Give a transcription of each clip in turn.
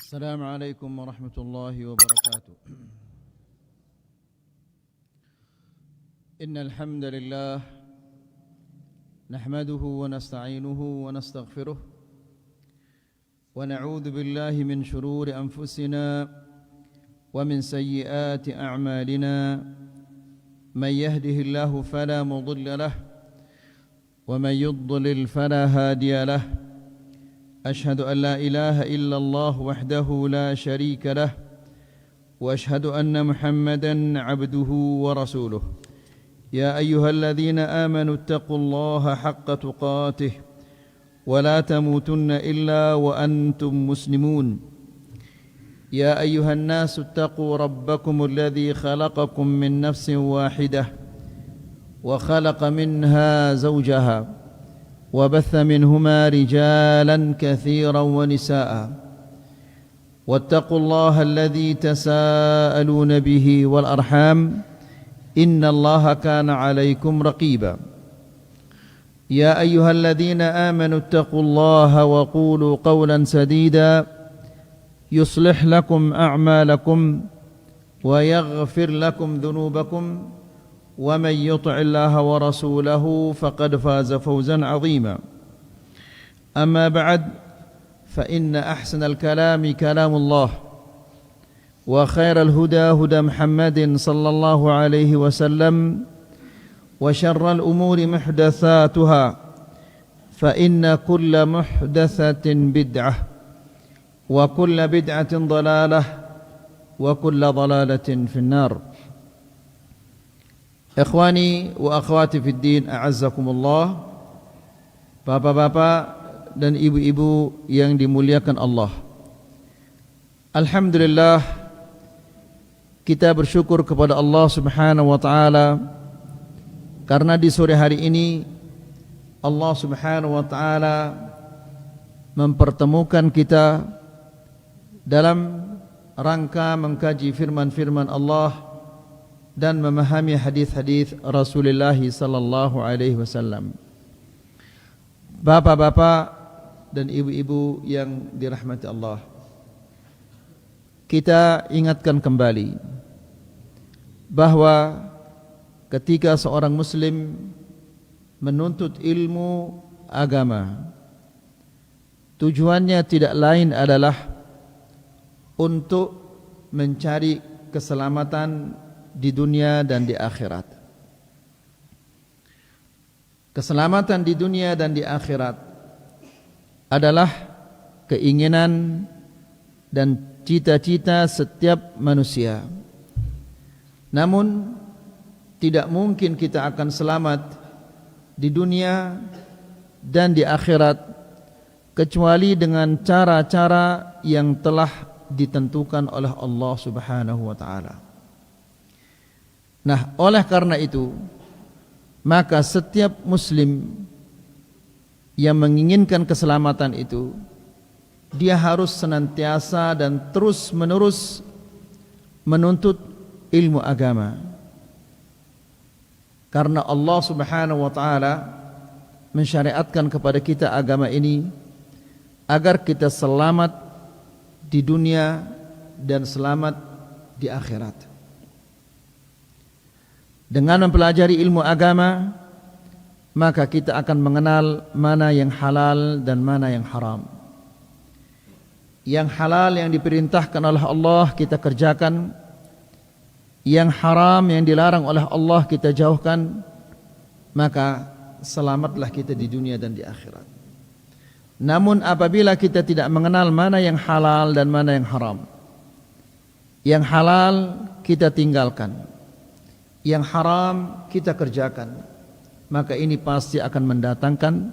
السلام عليكم ورحمة الله وبركاته. إن الحمد لله نحمده ونستعينه ونستغفره ونعوذ بالله من شرور أنفسنا ومن سيئات أعمالنا. من يهده الله فلا مضل له ومن يضلل فلا هادي له. أشهد أن لا إله إلا الله وحده لا شريك له وأشهد أن محمدا عبده ورسوله. يا أيها الذين آمنوا اتقوا الله حق تقاته ولا تموتن إلا وأنتم مسلمون. يا أيها الناس اتقوا ربكم الذي خلقكم من نفس واحدة وخلق منها زوجها وبث منهما رجالا كثيرا ونساء واتقوا الله الذي تساءلون به والأرحام إن الله كان عليكم رقيبا. يا أيها الذين آمنوا اتقوا الله وقولوا قولا سديدا يصلح لكم أعمالكم ويغفر لكم ذنوبكم ومن يطع الله ورسوله فقد فاز فوزا عظيما. أما بعد فإن أحسن الكلام كلام الله وخير الهدى هدى محمد صلى الله عليه وسلم وشر الأمور محدثاتها فإن كل محدثة بدعة وكل بدعة ضلالة وكل ضلالة في النار. Ikhwani wa akhwati fid din, a'azzakumullah. Bapak-bapak dan ibu-ibu yang dimuliakan Allah, alhamdulillah kita bersyukur kepada Allah Subhanahu wa taala karena di sore hari ini Allah Subhanahu wa taala mempertemukan kita dalam rangka mengkaji firman-firman Allah dan memahami hadis-hadis Rasulullah sallallahu alaihi wasallam. Bapak-bapak dan ibu-ibu yang dirahmati Allah, kita ingatkan kembali bahwa ketika seorang muslim menuntut ilmu agama, tujuannya tidak lain adalah untuk mencari keselamatan di dunia dan di akhirat. Keselamatan di dunia dan di akhirat adalah keinginan dan cita-cita setiap manusia. Namun tidak mungkin kita akan selamat di dunia dan di akhirat kecuali dengan cara-cara yang telah ditentukan oleh Allah Subhanahu wa taala. Nah, oleh karena itu, maka setiap muslim yang menginginkan keselamatan itu, dia harus senantiasa dan terus menerus menuntut ilmu agama. Karena Allah Subhanahu wa taala mensyariatkan kepada kita agama ini agar kita selamat di dunia dan selamat di akhirat. Dengan mempelajari ilmu agama, maka kita akan mengenal mana yang halal dan mana yang haram. Yang halal yang diperintahkan oleh Allah kita kerjakan, yang haram yang dilarang oleh Allah kita jauhkan, maka selamatlah kita di dunia dan di akhirat. Namun apabila kita tidak mengenal mana yang halal dan mana yang haram, yang halal kita tinggalkan, yang haram kita kerjakan, maka ini pasti akan mendatangkan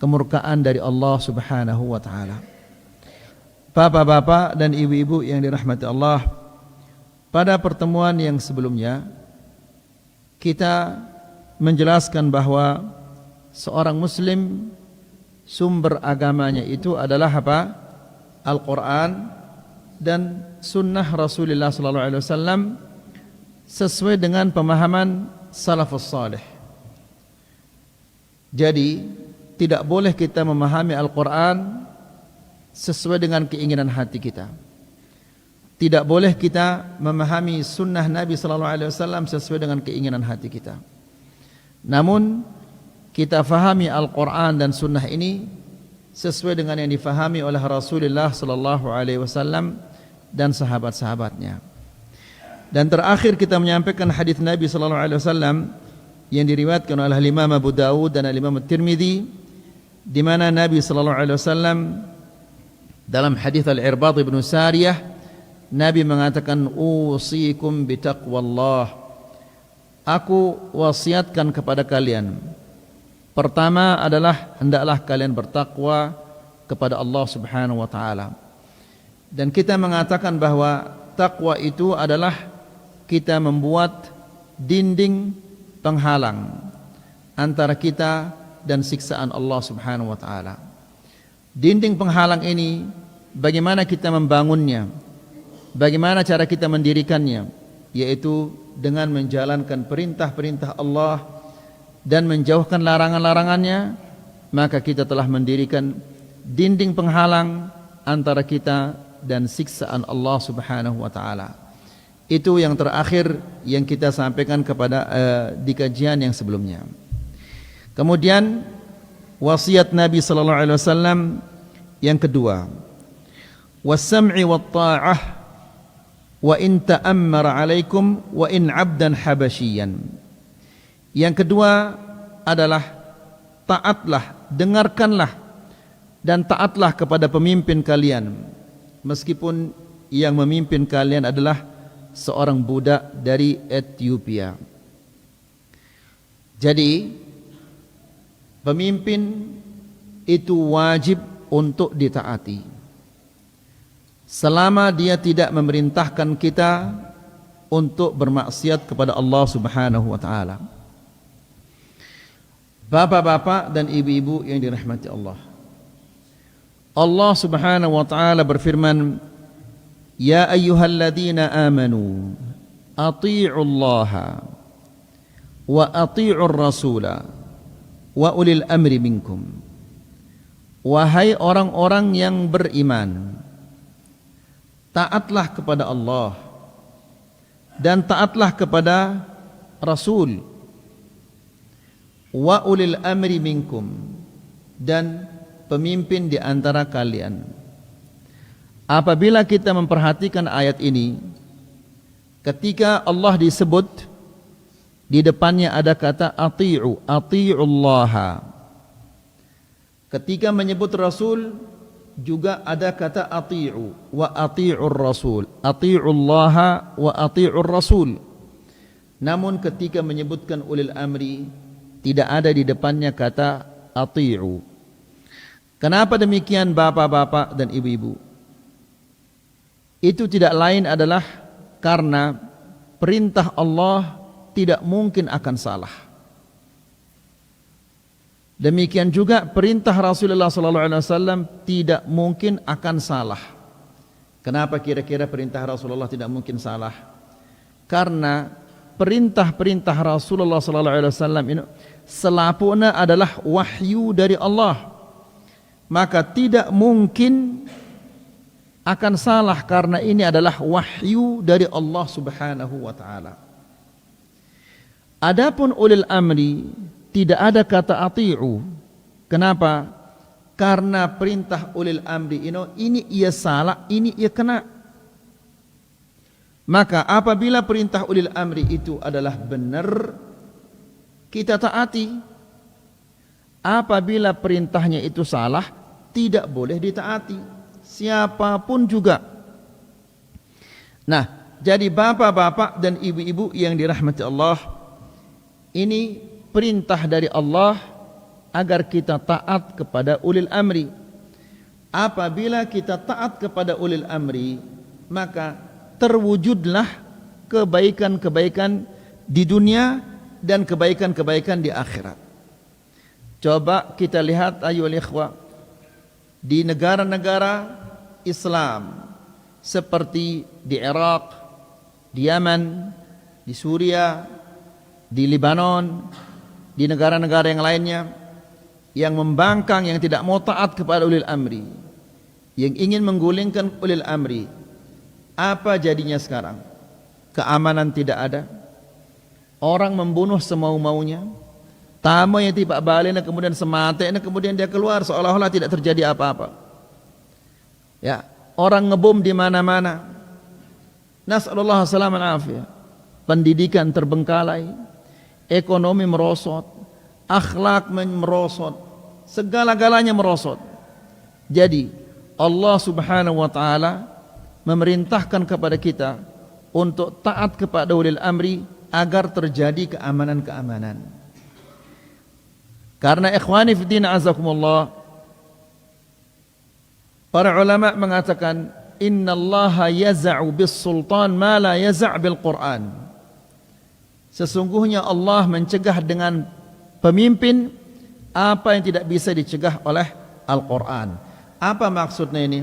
kemurkaan dari Allah Subhanahu wa taala. Bapak-bapak dan ibu-ibu yang dirahmati Allah, pada pertemuan yang sebelumnya kita menjelaskan bahwa seorang muslim sumber agamanya itu adalah apa? Al-Quran dan sunnah Rasulullah sallallahu alaihi wasallam sesuai dengan pemahaman salafus salih. Jadi tidak boleh kita memahami Al-Quran sesuai dengan keinginan hati kita. Tidak boleh kita memahami sunnah Nabi sallallahu alaihi wasallam sesuai dengan keinginan hati kita. Namun kita fahami Al-Quran dan sunnah ini sesuai dengan yang difahami oleh Rasulullah sallallahu alaihi wasallam dan sahabat-sahabatnya. Dan terakhir kita menyampaikan hadis Nabi sallallahu alaihi wasallam yang diriwayatkan oleh Imam Abu Dawud dan Imam Tirmidzi, di mana Nabi sallallahu alaihi wasallam dalam hadis Al-Irbad bin Sariyah, Nabi mengatakan, usikum bitaqwallah, aku wasiatkan kepada kalian, pertama adalah hendaklah kalian bertakwa kepada Allah Subhanahu wa taala. Dan kita mengatakan bahwa takwa itu adalah kita membuat dinding penghalang antara kita dan siksaan Allah Subhanahu wa taala. Dinding penghalang ini bagaimana kita membangunnya? Bagaimana cara kita mendirikannya? Yaitu dengan menjalankan perintah-perintah Allah dan menjauhkan larangan-larangannya, maka kita telah mendirikan dinding penghalang antara kita dan siksaan Allah Subhanahu wa taala. Itu yang terakhir yang kita sampaikan kepada di kajian yang sebelumnya. Kemudian wasiat Nabi sallallahu alaihi wasallam yang kedua, was-sam'i wat-tha'ah wa in ta'ammara 'alaikum wa in 'abdan habasyian. Yang kedua adalah taatlah, dengarkanlah dan taatlah kepada pemimpin kalian, meskipun yang memimpin kalian adalah seorang budak dari Ethiopia. Jadi pemimpin itu wajib untuk ditaati selama dia tidak memerintahkan kita untuk bermaksiat kepada Allah Subhanahu wa taala. Bapak-bapak dan ibu-ibu yang dirahmati Allah, Allah Subhanahu wa taala berfirman, ya ayyuhalladzina amanu atii'u Allah wa atii'ur rasula wa ulil amri minkum. Wahai orang-orang yang beriman, taatlah kepada Allah dan taatlah kepada Rasul, wa ulil amri minkum, dan pemimpin di antara kalian. Apabila kita memperhatikan ayat ini, ketika Allah disebut, di depannya ada kata ati'u, ati'ullaha. Ketika menyebut Rasul, juga ada kata ati'u wa ati'ur rasul, ati'ullaha wa ati'ur rasul. Namun ketika menyebutkan ulil amri, tidak ada di depannya kata ati'u. Kenapa demikian bapak-bapak dan ibu-ibu? Itu tidak lain adalah karena perintah Allah tidak mungkin akan salah. Demikian juga perintah Rasulullah SAW tidak mungkin akan salah. Kenapa kira-kira perintah Rasulullah tidak mungkin salah? Karena perintah-perintah Rasulullah SAW ini selapuna adalah wahyu dari Allah. Maka tidak mungkin akan salah karena ini adalah wahyu dari Allah Subhanahu wa taala. Adapun ulil amri tidak ada kata ati'u. Kenapa? Karena perintah ulil amri ini ia salah, ini ia kena. Maka apabila perintah ulil amri itu adalah benar, kita taati. Apabila perintahnya itu salah, tidak boleh ditaati, siapapun juga. Nah, jadi bapak-bapak dan ibu-ibu yang dirahmati Allah, ini perintah dari Allah agar kita taat kepada ulil amri. Apabila kita taat kepada ulil amri, maka terwujudlah kebaikan-kebaikan di dunia dan kebaikan-kebaikan di akhirat. Coba kita lihat ayyuhal ikhwah, di negara-negara Islam seperti di Irak, di Yaman, di Suria, di Lebanon, di negara-negara yang lainnya yang membangkang, yang tidak mau taat kepada ulil amri, yang ingin menggulingkan ulil amri, apa jadinya sekarang? Keamanan tidak ada, orang membunuh semau-maunya, tamu yang tiba balik kemudian semate, kemudian dia keluar seolah-olah tidak terjadi apa-apa. Ya, orang ngebom di mana-mana. Nasallallahu alaihi wasallam. Pendidikan terbengkalai, ekonomi merosot, akhlak merosot, segala-galanya merosot. Jadi Allah Subhanahu wa taala memerintahkan kepada kita untuk taat kepada ulil amri agar terjadi keamanan-keamanan. Karena ikhwani fiddin azakumullah, para ulama mengatakan innallaha yaz'u bis sultan ma la yaz' bil Quran. Sesungguhnya Allah mencegah dengan pemimpin apa yang tidak bisa dicegah oleh Al-Quran. Apa maksudnya ini?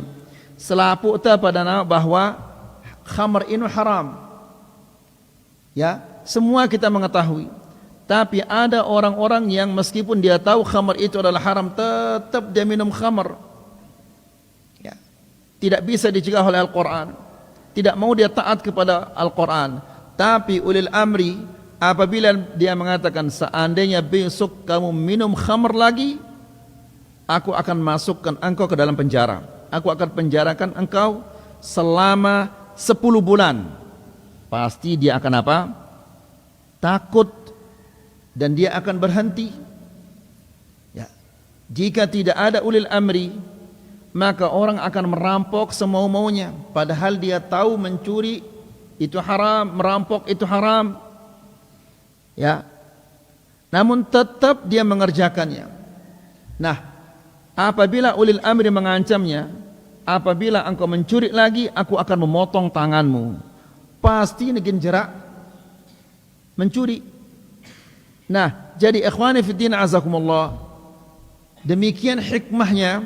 Selapu ta pada nama bahwa khamr ini haram. Ya, semua kita mengetahui. Tapi ada orang-orang yang meskipun dia tahu khamr itu adalah haram, tetap dia minum khamr. Ya. Tidak bisa dicegah oleh Al-Quran. Tidak mau dia taat kepada Al-Quran. Tapi ulil amri, apabila dia mengatakan seandainya besok kamu minum khamr lagi, aku akan masukkan engkau ke dalam penjara. Aku akan penjarakan engkau selama 10 bulan. Pasti dia akan apa? Takut, dan dia akan berhenti. Ya. Jika tidak ada ulil amri, maka orang akan merampok semau-maunya, padahal dia tahu mencuri itu haram, merampok itu haram. Ya. Namun tetap dia mengerjakannya. Nah, apabila ulil amri mengancamnya, apabila engkau mencuri lagi, aku akan memotong tanganmu. Pasti negin jerak mencuri. Nah, jadi ikhwani fiddin azakumullah, demikian hikmahnya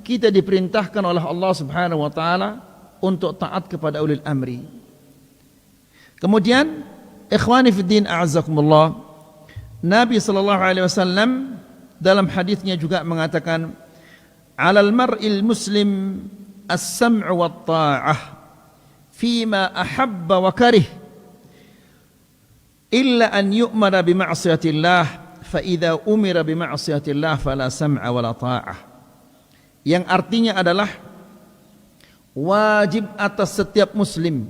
kita diperintahkan oleh Allah Subhanahu wa taala untuk taat kepada ulil amri. Kemudian ikhwani fiddin azakumullah, Nabi sallallahu alaihi wasallam dalam hadisnya juga mengatakan, "Alal mar'il muslim as-sam'u wat ta'ah fima ahabba wa karih illa an yu'mara bi ma'siyatillah fa idza umira bi ma'siyatillah fala sam'a wala ta'ah." Yang artinya adalah wajib atas setiap muslim.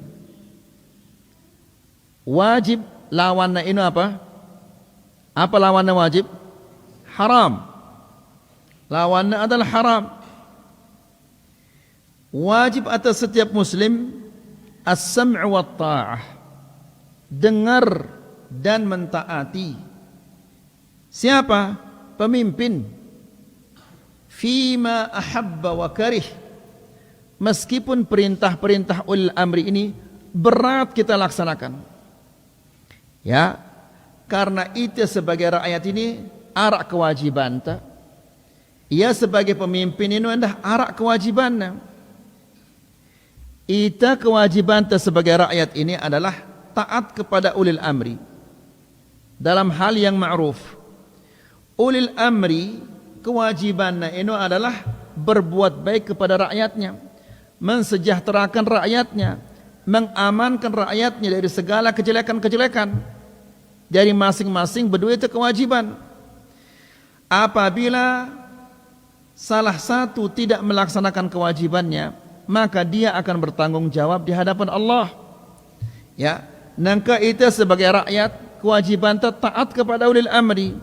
Wajib lawannya ini apa? Apa lawannya wajib? Haram. Lawannya adalah haram. Wajib atas setiap muslim as-sam'u wat ta'ah, dengar dan mentaati. Siapa? Pemimpin. Fima ahabba wa karih. Meskipun perintah-perintah ulil amri ini berat kita laksanakan. Ya, karena itu sebagai rakyat ini arak kewajiban ta. Ia sebagai pemimpin ini adalah arak kewajibannya. Ita kewajiban ta sebagai rakyat ini adalah taat kepada ulil amri dalam hal yang ma'ruf. Ulil amri kewajibannya ini adalah berbuat baik kepada rakyatnya, mensejahterakan rakyatnya, mengamankan rakyatnya dari segala kejelekan-kejelekan. Dari masing-masing berdua itu kewajiban. Apabila salah satu tidak melaksanakan kewajibannya, maka dia akan bertanggung jawab di hadapan Allah. Ya, nangka itu sebagai rakyat kewajiban taat kepada ulil amri.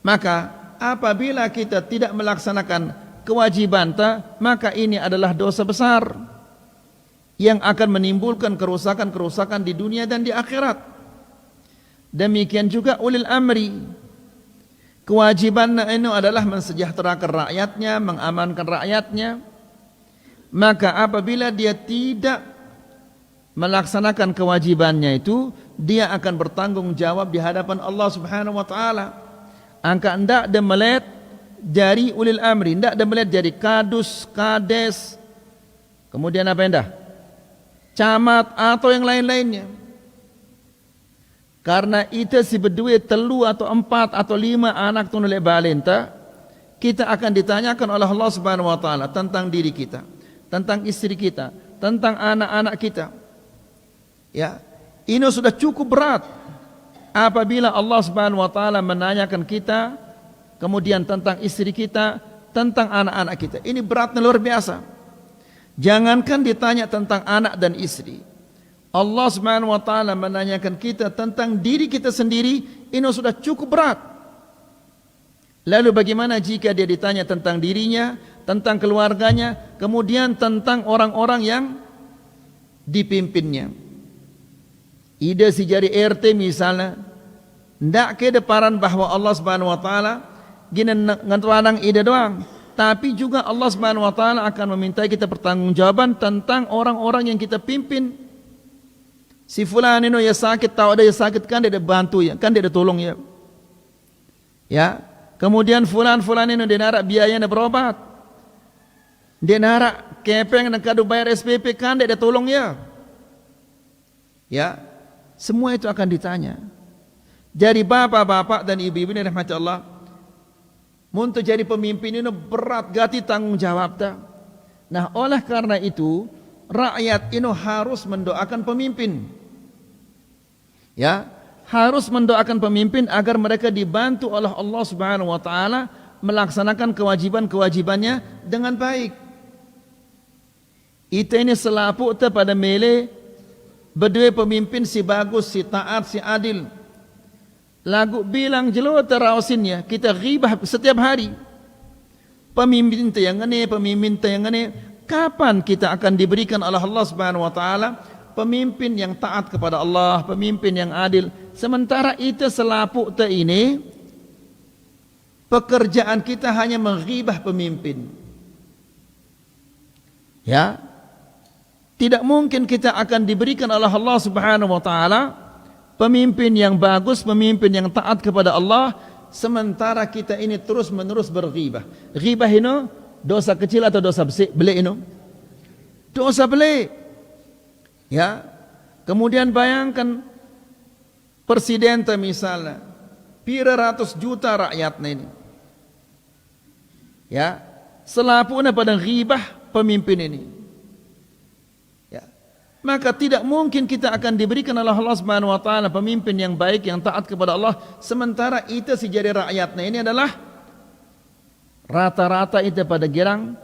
Maka apabila kita tidak melaksanakan kewajiban maka ini adalah dosa besar yang akan menimbulkan kerusakan-kerusakan di dunia dan di akhirat. Demikian juga ulil amri, kewajibannya ini adalah mensejahterakan rakyatnya, mengamankan rakyatnya. Maka apabila dia tidak melaksanakan kewajibannya itu, dia akan bertanggung jawab di hadapan Allah Subhanahu wa taala. Angka ndak ada melihat dari ulil amri, ndak ada melihat dari kadus, kades, kemudian apa endah? Camat atau yang lain-lainnya. Karena itu si berdua telu atau 4 atau 5 anak tunule balenta, kita akan ditanyakan oleh Allah Subhanahu wa taala tentang diri kita. tentang istri kita, tentang anak-anak kita. Ya, ini sudah cukup berat. Apabila Allah Subhanahu wa taala menanyakan kita kemudian tentang istri kita, tentang anak-anak kita. Ini beratnya luar biasa. Jangankan ditanya tentang anak dan istri. Allah Subhanahu wa taala menanyakan kita tentang diri kita sendiri, ini sudah cukup berat. Lalu bagaimana jika dia ditanya tentang dirinya, tentang keluarganya, kemudian tentang orang-orang yang dipimpinnya. Ida si jari RT misalnya, ndak ke deparan bahwa Allah Subhanahu wa taala gini ngantuanang ida doang, tapi juga Allah Subhanahu wa taala akan meminta kita pertanggungjawaban tentang orang-orang yang kita pimpin. Si fulan ini ya sakit, tahu ada ya sakit kan dia bantu ya, kan dia tolong ya. Ya, kemudian fulan ini dia narak biayanya berobat. Dia narak kepeng dan kado bayar SPP kan dia tolong ya. Ya, semua itu akan ditanya. Jadi bapak-bapak dan ibu-ibu ini rahmat Allah, untuk jadi pemimpin ini berat gati tanggung jawab dah. Nah, oleh karena itu rakyat ini harus mendoakan pemimpin. Ya, harus mendoakan pemimpin agar mereka dibantu oleh Allah Subhanahu wa taala melaksanakan kewajiban-kewajibannya dengan baik. Itu ini selapu pada mele berdua pemimpin si bagus, si taat, si adil. Lagu bilang jelo terausinnya, kita ghibah setiap hari. Pemimpin yang ini, pemimpin yang ini. Kapan kita akan diberikan oleh Allah Subhanahu wa taala pemimpin yang taat kepada Allah, pemimpin yang adil? Sementara itu selapu ini pekerjaan kita hanya menghibah pemimpin. Ya. Tidak mungkin kita akan diberikan oleh Allah Subhanahu wa taala pemimpin yang bagus, pemimpin yang taat kepada Allah, sementara kita ini terus-menerus berghibah. Ghibah ini dosa kecil atau dosa besar ini? Dosa besar. Ya. Kemudian bayangkan presiden misalnya, pira ratus juta rakyatnya ini. Ya. Selapuna pada ghibah pemimpin ini. Maka tidak mungkin kita akan diberikan oleh Allah Subhanahu wa taala pemimpin yang baik, yang taat kepada Allah, sementara itu si jadi rakyatnya ini adalah rata-rata itu pada girang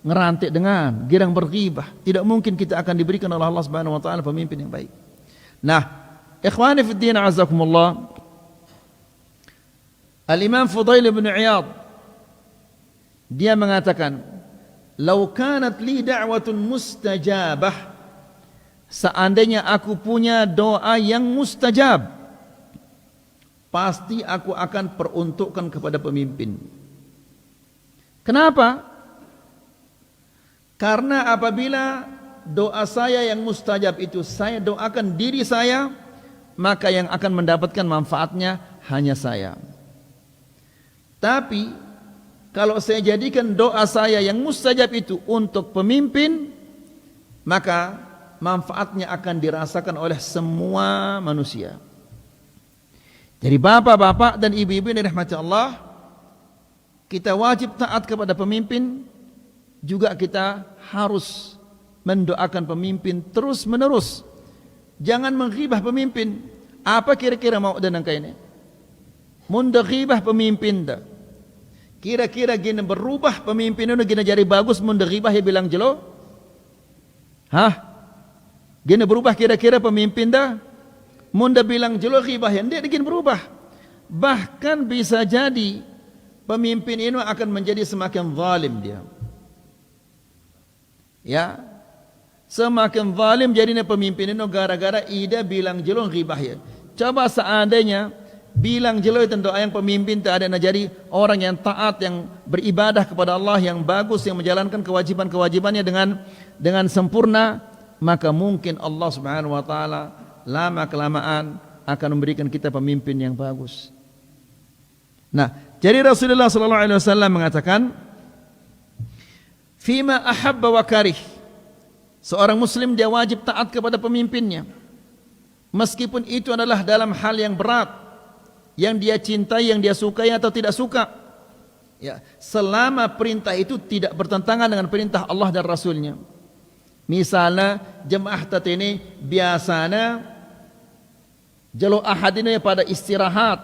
ngerantik dengan girang berghibah. Tidak mungkin kita akan diberikan oleh Allah Subhanahu wa taala pemimpin yang baik. Nah, ikhwani fid din azakumullah, Al-Imam Fudail bin Iyad dia mengatakan, "Lau kanat li da'watun mustajabah," seandainya aku punya doa yang mustajab, pasti aku akan peruntukkan kepada pemimpin. Kenapa? Karena apabila doa saya yang mustajab itu saya doakan diri saya, maka yang akan mendapatkan manfaatnya hanya saya. Tapi kalau saya jadikan doa saya yang mustajab itu untuk pemimpin, maka manfaatnya akan dirasakan oleh semua manusia. Jadi bapak-bapak dan ibu-ibu yang dirahmati Allah, kita wajib taat kepada pemimpin, juga kita harus mendoakan pemimpin terus menerus. Jangan menghibah pemimpin. Apa kira-kira mau dan angka ini? Munda ghibah pemimpin dah. Kira-kira gini berubah pemimpin itu gini jadi bagus, munda ghibah ya bilang jelo? Hah? Gini berubah kira-kira pemimpin dah? Munda bilang jelo ghibah yang dia gini berubah. Bahkan bisa jadi pemimpin ini akan menjadi semakin zalim dia. Ya, semakin zalim jadinya pemimpin ini gara-gara ida bilang jelo ghibah ya. Coba seandainya bilang jelo itu doa yang pemimpin tak ada jadi orang yang taat, yang beribadah kepada Allah, yang bagus, yang menjalankan kewajiban-kewajibannya dengan sempurna, maka mungkin Allah Subhanahu wa taala lama kelamaan akan memberikan kita pemimpin yang bagus. Nah, jadi Rasulullah sallallahu alaihi wasallam mengatakan, "Fima ahabba wa karih." Seorang muslim dia wajib taat kepada pemimpinnya. Meskipun itu adalah dalam hal yang berat, yang dia cintai, yang dia sukai atau tidak suka. Ya, selama perintah itu tidak bertentangan dengan perintah Allah dan Rasulnya. Misalnya jemaah tadi ini biasanya jalo ahad ini pada istirahat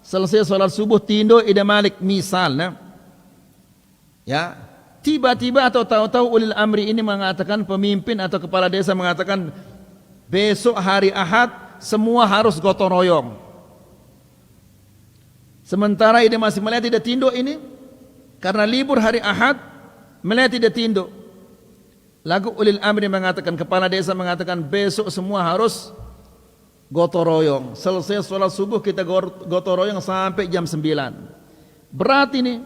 selesai sholat subuh tindo ida malik misalnya, ya tiba-tiba atau tahu-tahu ulil amri ini mengatakan, pemimpin atau kepala desa mengatakan besok hari Ahad semua harus gotong royong. Sementara ida masih melihat tidak tindo ini karena libur hari Ahad, melihat tidak tindo. Lagu ulil amri mengatakan, kepala desa mengatakan besok semua harus gotong royong. Selesai sholat subuh kita gotong royong sampai jam 9. Berat ini.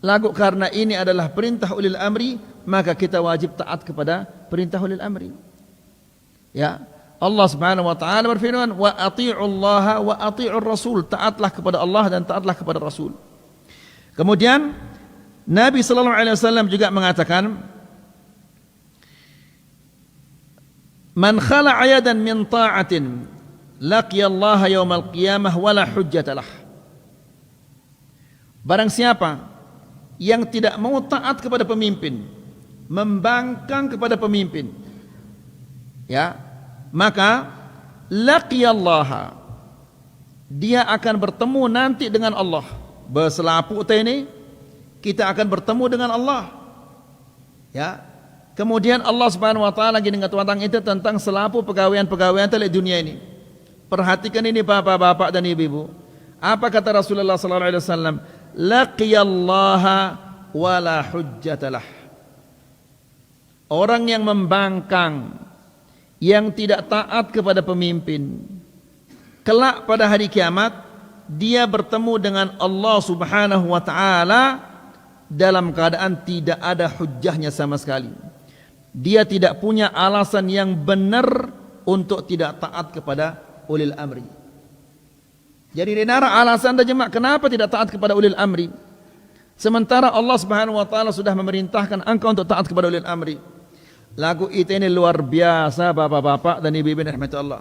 Lagu karena ini adalah perintah ulil amri, maka kita wajib taat kepada perintah ulil amri. Ya, Allah Subhanahu wa taala berfirman, "Wa athi'ullaha wa athi'ur rasul." Taatlah kepada Allah dan taatlah kepada Rasul. Kemudian Nabi sallallahu alaihi wasallam juga mengatakan, "Man khala'a yadan min ta'atin laqiyallaha yaumal qiyamah wala hujjatalah." Barang siapa yang tidak mau taat kepada pemimpin, membangkang kepada pemimpin, ya, maka laqiyallaha, dia akan bertemu nanti dengan Allah. Berselapu ini kita akan bertemu dengan Allah. Ya. Kemudian Allah Subhanahu wa taala lagi ngatang itu tentang selapu pegawaian-pegawaian di dunia ini. Perhatikan ini bapak-bapak dan ibu-ibu. Apa kata Rasulullah sallallahu alaihi wasallam? Laqiyallaha wala hujjatalah. Orang yang membangkang, yang tidak taat kepada pemimpin, kelak pada hari kiamat dia bertemu dengan Allah Subhanahu wa taala dalam keadaan tidak ada hujjahnya sama sekali. Dia tidak punya alasan yang benar untuk tidak taat kepada ulil amri. Jadi denara alasan dan jemaah kenapa tidak taat kepada ulil amri, sementara Allah Subhanahu wa taala sudah memerintahkan engkau untuk taat kepada ulil amri. Lagu itu ini luar biasa bapak-bapak dan ibu-ibu rahmat Allah.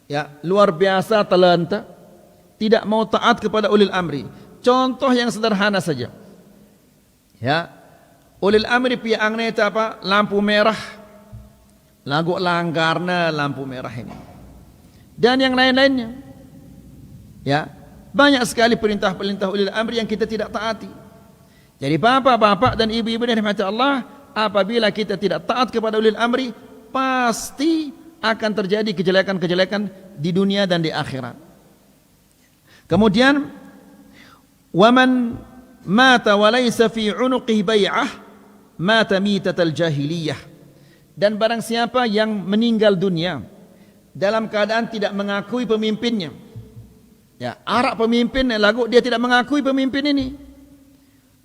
Ya, luar biasa talenta, tidak mau taat kepada ulil amri. Contoh yang sederhana saja. Ya, ulil amri piang itu apa? Lampu merah. Lagu langgarna lampu merah ini. Dan yang lain-lainnya. Ya, banyak sekali perintah-perintah ulil amri yang kita tidak taati. Jadi bapak-bapak dan ibu-ibu yang dirahmati Allah, apabila kita tidak taat kepada ulil amri, pasti akan terjadi kejelekan-kejelekan di dunia dan di akhirat. Kemudian, waman mata wa laysa fi 'unuqihi bai'ah mata mitatal jahiliyah. Dan barang siapa yang meninggal dunia dalam keadaan tidak mengakui pemimpinnya, ya, arak pemimpin lagu dia tidak mengakui pemimpin ini.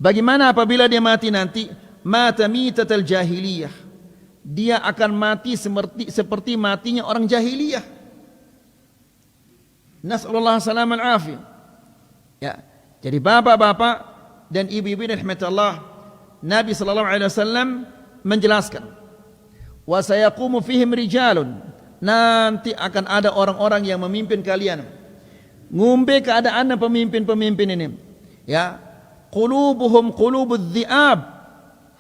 Bagaimana apabila dia mati nanti? Mata mitatal jahiliyah. Dia akan mati seperti matinya orang jahiliyah. Nas'alullah salam al-afiyah. Ya, jadi bapak-bapak dan ibu-ibu rahmat Allah, Nabi sallallahu alaihi wasallam menjelaskan, wa sayaqumu fihim rijalun, nanti akan ada orang-orang yang memimpin kalian. Ngumbe keadaan pemimpin-pemimpin ini, ya, qulubuhum qulubudz dhi'ab,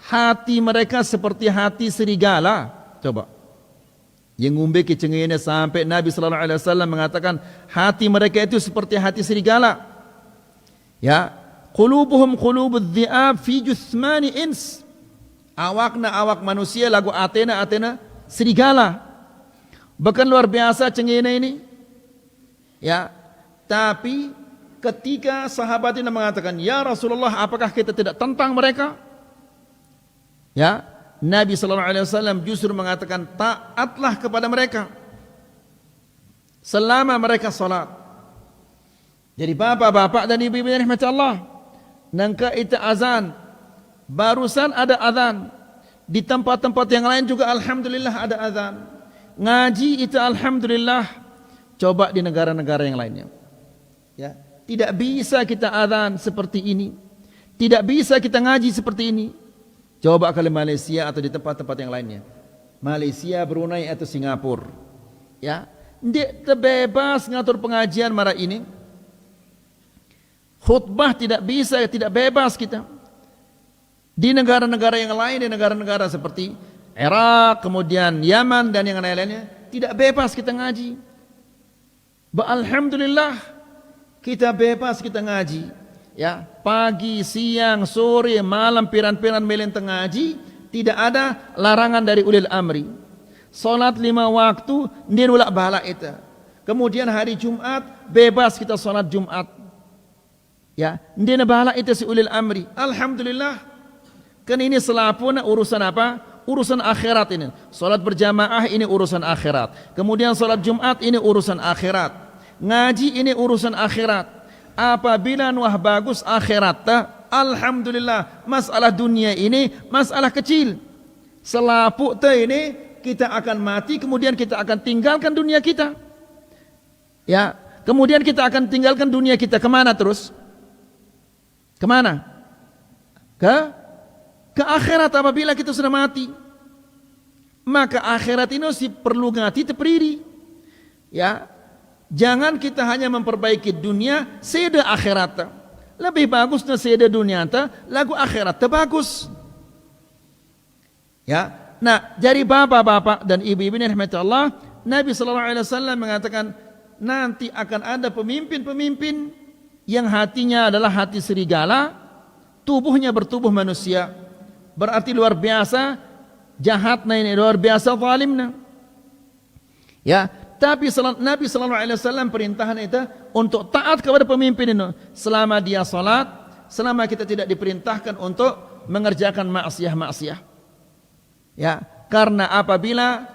hati mereka seperti hati serigala. Coba, yang ngumbe kecengene sampai Nabi sallallahu alaihi wasallam mengatakan hati mereka itu seperti hati serigala. Ya, qulubuhum qulubudz dhi'ab fi jusmani ins, awakna awak manusia lagu Athena serigala. Bahkan luar biasa cengene ini. Ya, tapi ketika sahabat ini mengatakan, "Ya Rasulullah, apakah kita tidak tentang mereka?" Ya, Nabi sallallahu alaihi wasallam justru mengatakan, "Taatlah kepada mereka selama mereka salat." Jadi bapak-bapak dan ibu-ibu yang dirahmati Allah, nangka itu azan, barusan ada azan. Di tempat-tempat yang lain juga alhamdulillah ada azan. Ngaji itu alhamdulillah. Coba di negara-negara yang lainnya. Ya, tidak bisa kita azan seperti ini. Tidak bisa kita ngaji seperti ini. Coba kalau Malaysia atau di tempat-tempat yang lainnya. Malaysia, Brunei atau Singapura. Ya, dia terbebas ngatur pengajian marah ini. Khutbah tidak bisa, tidak bebas kita. Di negara-negara yang lain, di negara-negara seperti Irak, kemudian Yaman dan yang lain-lainnya, tidak bebas kita ngaji. Alhamdulillah kita bebas kita ngaji. Ya, pagi, siang, sore, malam, piran-piran melenteng ngaji, tidak ada larangan dari ulil amri. Salat 5 waktu, dia ulak bala itu. Kemudian hari Jumat bebas kita salat Jumat. Ya, dia bala itu si ulil amri. Alhamdulillah. Kan ini selapuna urusan apa? Urusan akhirat ini. Salat berjamaah ini urusan akhirat. Kemudian salat Jumat ini urusan akhirat. Ngaji ini urusan akhirat. Apabila nuah bagus akhirat, alhamdulillah. Masalah dunia ini masalah kecil. Selapuk ini kita akan mati, kemudian kita akan tinggalkan dunia kita. Ya, kemudian kita akan tinggalkan dunia kita kemana terus? Kemana? Ke akhirat apabila kita sudah mati. Maka akhirat ini si perlu ngati tepriri. Ya, jangan kita hanya memperbaiki dunia, seda akhirat. Lebih bagus na seda dunia lagu akhirat bagus. Ya, nah jadi bapak-bapak dan ibu-ibu yang rahmati Allah, Nabi SAW mengatakan nanti akan ada pemimpin-pemimpin yang hatinya adalah hati serigala, tubuhnya bertubuh manusia. Berarti luar biasa jahatnya ini, luar biasa zalimnya. Ya, tapi Nabi SAW perintahkan itu untuk taat kepada pemimpin ini. Selama dia salat, selama kita tidak diperintahkan untuk mengerjakan maksiat-maksiat. Ya, karena apabila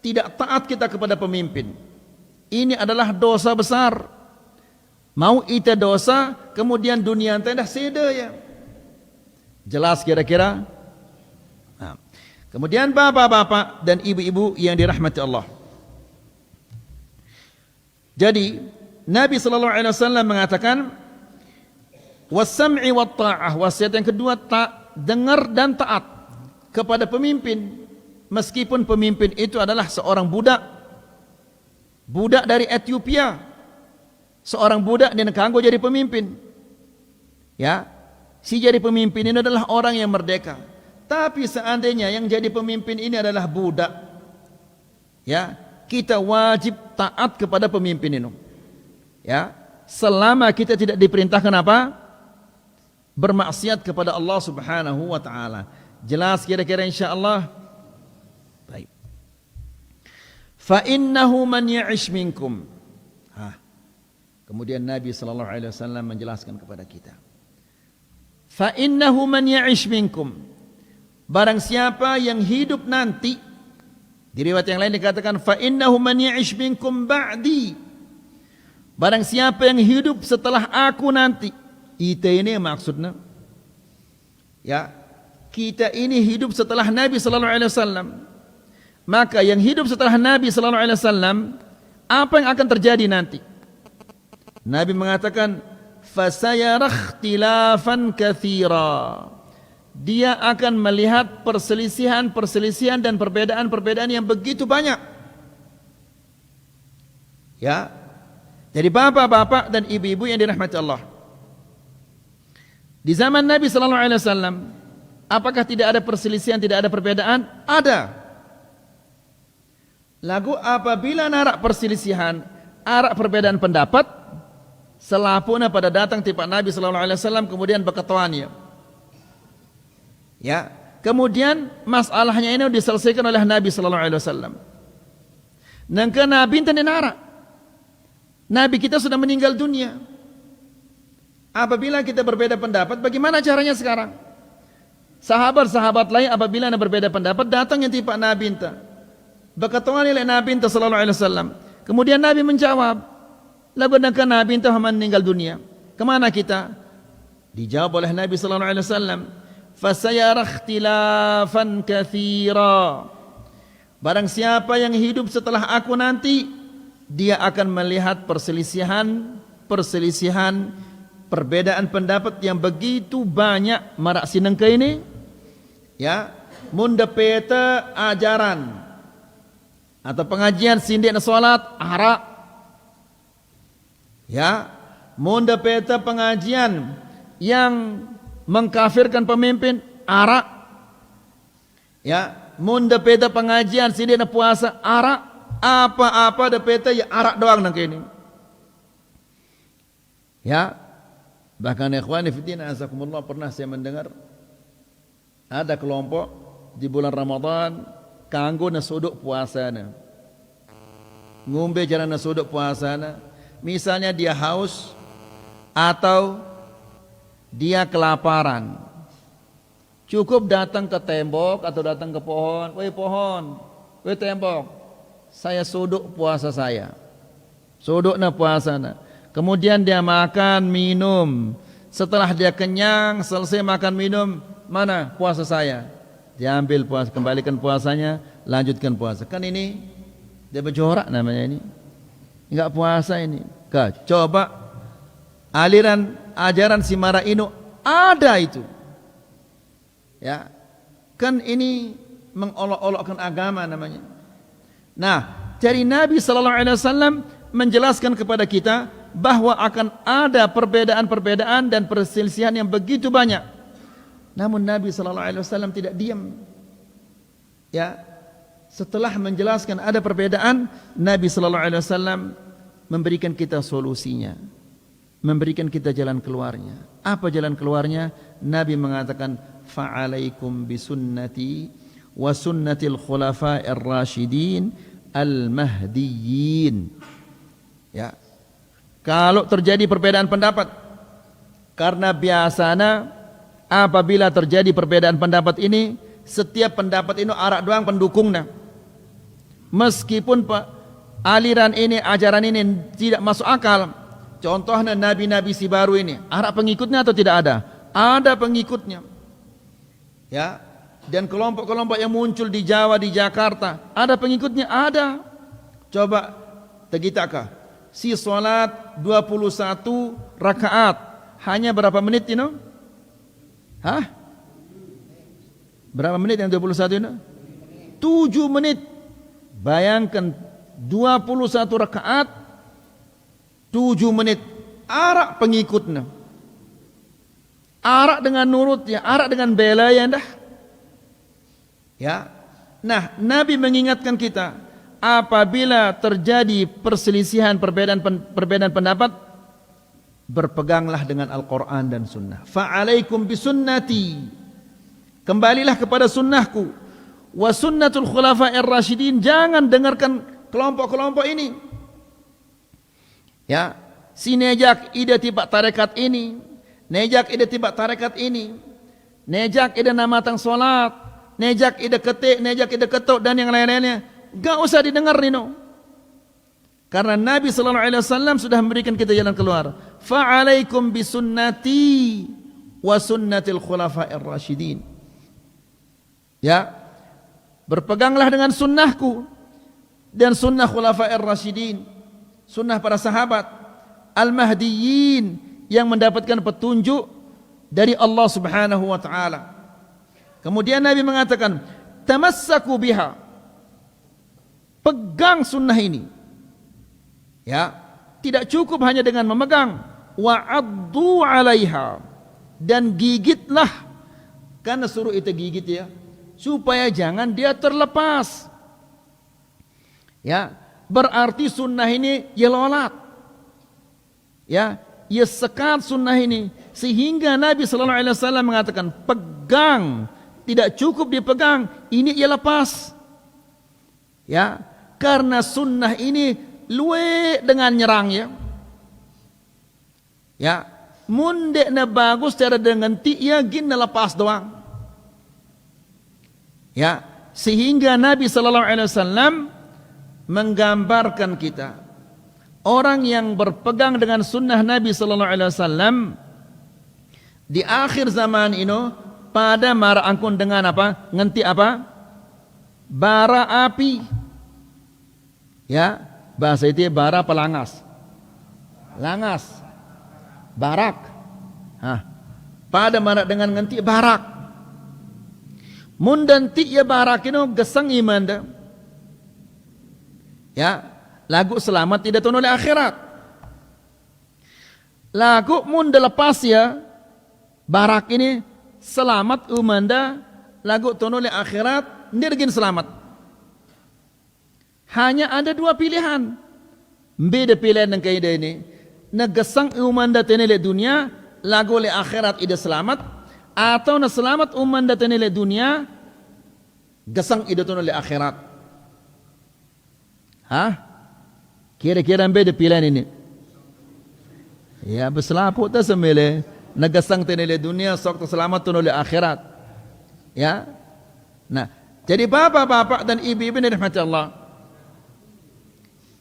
tidak taat kita kepada pemimpin, ini adalah dosa besar. Mau itu dosa, kemudian dunia dah seda ya. Jelas kira-kira? Nah, kemudian bapak-bapak dan ibu-ibu yang dirahmati Allah. Jadi Nabi SAW mengatakan was-sam'i wat-ta'ah. Wasiat yang kedua, dengar dan taat kepada pemimpin, meskipun pemimpin itu adalah seorang budak dari Ethiopia, seorang budak dan kanggo jadi pemimpin. Ya, si jadi pemimpin ini adalah orang yang merdeka. Tapi seandainya yang jadi pemimpin ini adalah budak, ya, kita wajib taat kepada pemimpin ini. Ya, selama kita tidak diperintahkan apa? Bermaksiat kepada Allah Subhanahu wa taala. Jelas kira-kira insyaallah? Baik. Fa innahu man ya'ish minkum. Kemudian Nabi sallallahu alaihi wasallam menjelaskan kepada kita. Fa innahu man ya'ish minkum. Barang siapa yang hidup nanti, di riwayat yang lain dikatakan fa innahu man ya'ish minkum ba'di. Barang siapa yang hidup setelah aku nanti. Kita ini maksudnya, ya, kita ini hidup setelah Nabi sallallahu alaihi wasallam. Maka yang hidup setelah Nabi sallallahu alaihi wasallam, apa yang akan terjadi nanti? Nabi mengatakan fasayara ikhtilafan katsira. Dia akan melihat perselisihan dan perbedaan yang begitu banyak. Ya. Jadi bapak-bapak dan ibu-ibu yang dirahmati Allah. Di zaman Nabi sallallahu alaihi wasallam, apakah tidak ada perselisihan, tidak ada perbedaan? Ada. Lagu apabila narak perselisihan, arak perbedaan pendapat, selapuna pada datang tiba Nabi sallallahu alaihi wasallam kemudian berketuanya. Ya, kemudian masalahnya ini diselesaikan oleh Nabi sallallahu alaihi wasallam. Nangka Nabi tadi narak. Nabi kita sudah meninggal dunia. Apabila kita berbeda pendapat, bagaimana caranya sekarang? Sahabat-sahabat lain apabila berbeda pendapat datang yang tiba Nabi enta. Berketuan oleh Nabi enta sallallahu alaihi wasallam. Kemudian Nabi menjawab, lagu nangka Nabi enta meninggal dunia. Kemana kita? Dijawab oleh Nabi sallallahu alaihi wasallam, fasayara ikhtilafan katsira. Barang siapa yang hidup setelah aku nanti, dia akan melihat perselisihan, perbedaan pendapat yang begitu banyak marak sinengke ini. Ya, munda peta ajaran atau pengajian sindik salat arak. Ya, Munda peta pengajian yang mengkafirkan pemimpin, arak. Ya, munda peta pengajian sini na puasa, arak. Apa-apa da peta ya arak doang nang kini. Ya, bahkan ikhwani fiddin azakumullah, pernah saya mendengar ada kelompok di bulan Ramadan kanggo nasuduk puasana. Ngombe jalan nasuduk puasana. Misalnya dia haus atau dia kelaparan. Cukup datang ke tembok atau datang ke pohon. Woi pohon, woi tembok, saya suduk puasa saya. Suduk na puasana. Kemudian dia makan, minum. Setelah dia kenyang, selesai makan, minum, mana puasa saya? Dia ambil puasa, kembalikan puasanya, lanjutkan puasa. Kan ini dia berjorak namanya ini. Enggak puasa ini. Coba aliran ajaran si Maraino ada itu. Ya. Kan ini mengolok-olokkan agama namanya. Nah, dari Nabi sallallahu alaihi wasallam menjelaskan kepada kita bahwa akan ada perbedaan-perbedaan dan perselisihan yang begitu banyak. Namun Nabi sallallahu alaihi wasallam tidak diam. Ya. Setelah menjelaskan ada perbedaan, Nabi sallallahu alaihi wasallam memberikan kita solusinya. Memberikan kita jalan keluarnya. Apa jalan keluarnya? Nabi mengatakan, "Fa'alaikum bisunnati wa sunnatil khulafa'ir rasyidin al-mahdiyyin." Ya. Kalau terjadi perbedaan pendapat, karena biasanya apabila terjadi perbedaan pendapat ini, setiap pendapat itu arak doang pendukungnya. Meskipun aliran ini, ajaran ini tidak masuk akal. Contohnya nabi-nabi si baru ini, arak pengikutnya atau tidak ada? Ada pengikutnya. Ya. Dan kelompok-kelompok yang muncul di Jawa, di Jakarta, ada pengikutnya? Ada. Coba tegitakah? Si salat 21 rakaat hanya berapa menit ini? Hah? Berapa menit yang 21 ini? 7 menit. Bayangkan 21 rakaat 7 menit. Arak pengikutnya. Arak dengan nurutnya, arak dengan bela ya dah. Ya. Nah, Nabi mengingatkan kita, apabila terjadi perselisihan perbedaan pendapat, berpeganglah dengan Al-Quran dan Sunnah. Fa'alaikum bisunnati, kembalilah kepada sunnahku. Wa sunnatul khulafa'ir rasyidin, jangan dengarkan kelompok-kelompok ini. Ya, si nejak ida tiba tarekat ini, nejak ida tiba tarekat ini, nejak ida namatang solat, nejak ida ketik, nejak ida ketuk dan yang lain-lainnya. Gak usah didengar Nino. Karena Nabi sallallahu alaihi wasallam sudah memberikan kita jalan keluar. Fa'alaikum bisunnati wa sunnatil khulafa'ir rasyidin. Ya. Berpeganglah dengan sunnahku dan sunnah khulafa'ir rasyidin. Sunnah para sahabat al-mahdiyyin yang mendapatkan petunjuk dari Allah Subhanahu wa taala. Kemudian Nabi mengatakan, tamassaku biha. Pegang sunnah ini. Ya, tidak cukup hanya dengan memegang, wa'addu 'alaiha, dan gigitlah. Karena suruh itu gigit ya, supaya jangan dia terlepas. Ya, berarti sunnah ini ya lolat. Ya, ya sekat sunnah ini sehingga Nabi sallallahu alaihi wasallam mengatakan, pegang, tidak cukup dipegang, ini ia lepas. Ya, karena sunnah ini luwe dengan nyerang ya. Ya, mundek na bagus cara dengan ti ya gin na lepas doang. Ya, sehingga Nabi sallallahu alaihi wasallam menggambarkan kita orang yang berpegang dengan sunnah Nabi sallallahu alaihi wasallam di akhir zaman ini pada mara angkun dengan apa? Ngenti apa? Bara api. Ya, bahasa itu bara pelangas. Langas. Barak. Hah. Pada mara dengan ngenti barak. Mundanti ya barak ini gesang iman. Ya, lagu selamat tidak turun oleh akhirat. lagu mun lepas ya barak ini selamat umanda lagu tonole akhirat ndirgin selamat. Hanya ada dua pilihan. Beda pilihan yang kaida ini. Nagesang umanda tenele dunia lagu le akhirat ida selamat atau na selamat umanda tenele dunia gesang ida tonole akhirat. Hah? Kira-kira beda pilihan ini. Ya berselapu ta semele nagasang tenele dunia sok selamat tunole akhirat. Ya. Nah, jadi bapak-bapak dan ibu-ibu yang dirahmati Allah.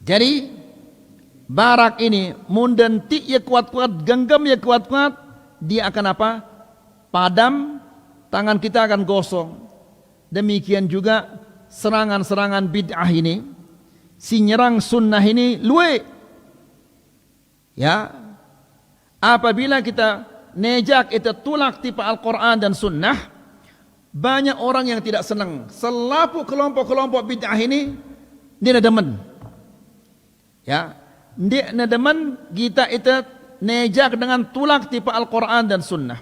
Jadi barak ini mundan ti ya kuat-kuat, genggam ya kuat-kuat, dia akan apa? Padam, tangan kita akan gosong. Demikian juga serangan-serangan bid'ah ini, si nyerang sunnah ini luwe. Ya, apabila kita nejak itu tulak tipe Al-Quran dan sunnah, banyak orang yang tidak senang. Selapu kelompok-kelompok bid'ah ini, dia demen. Ya, dia demen kita itu nejak dengan tulak tipe Al-Quran dan sunnah.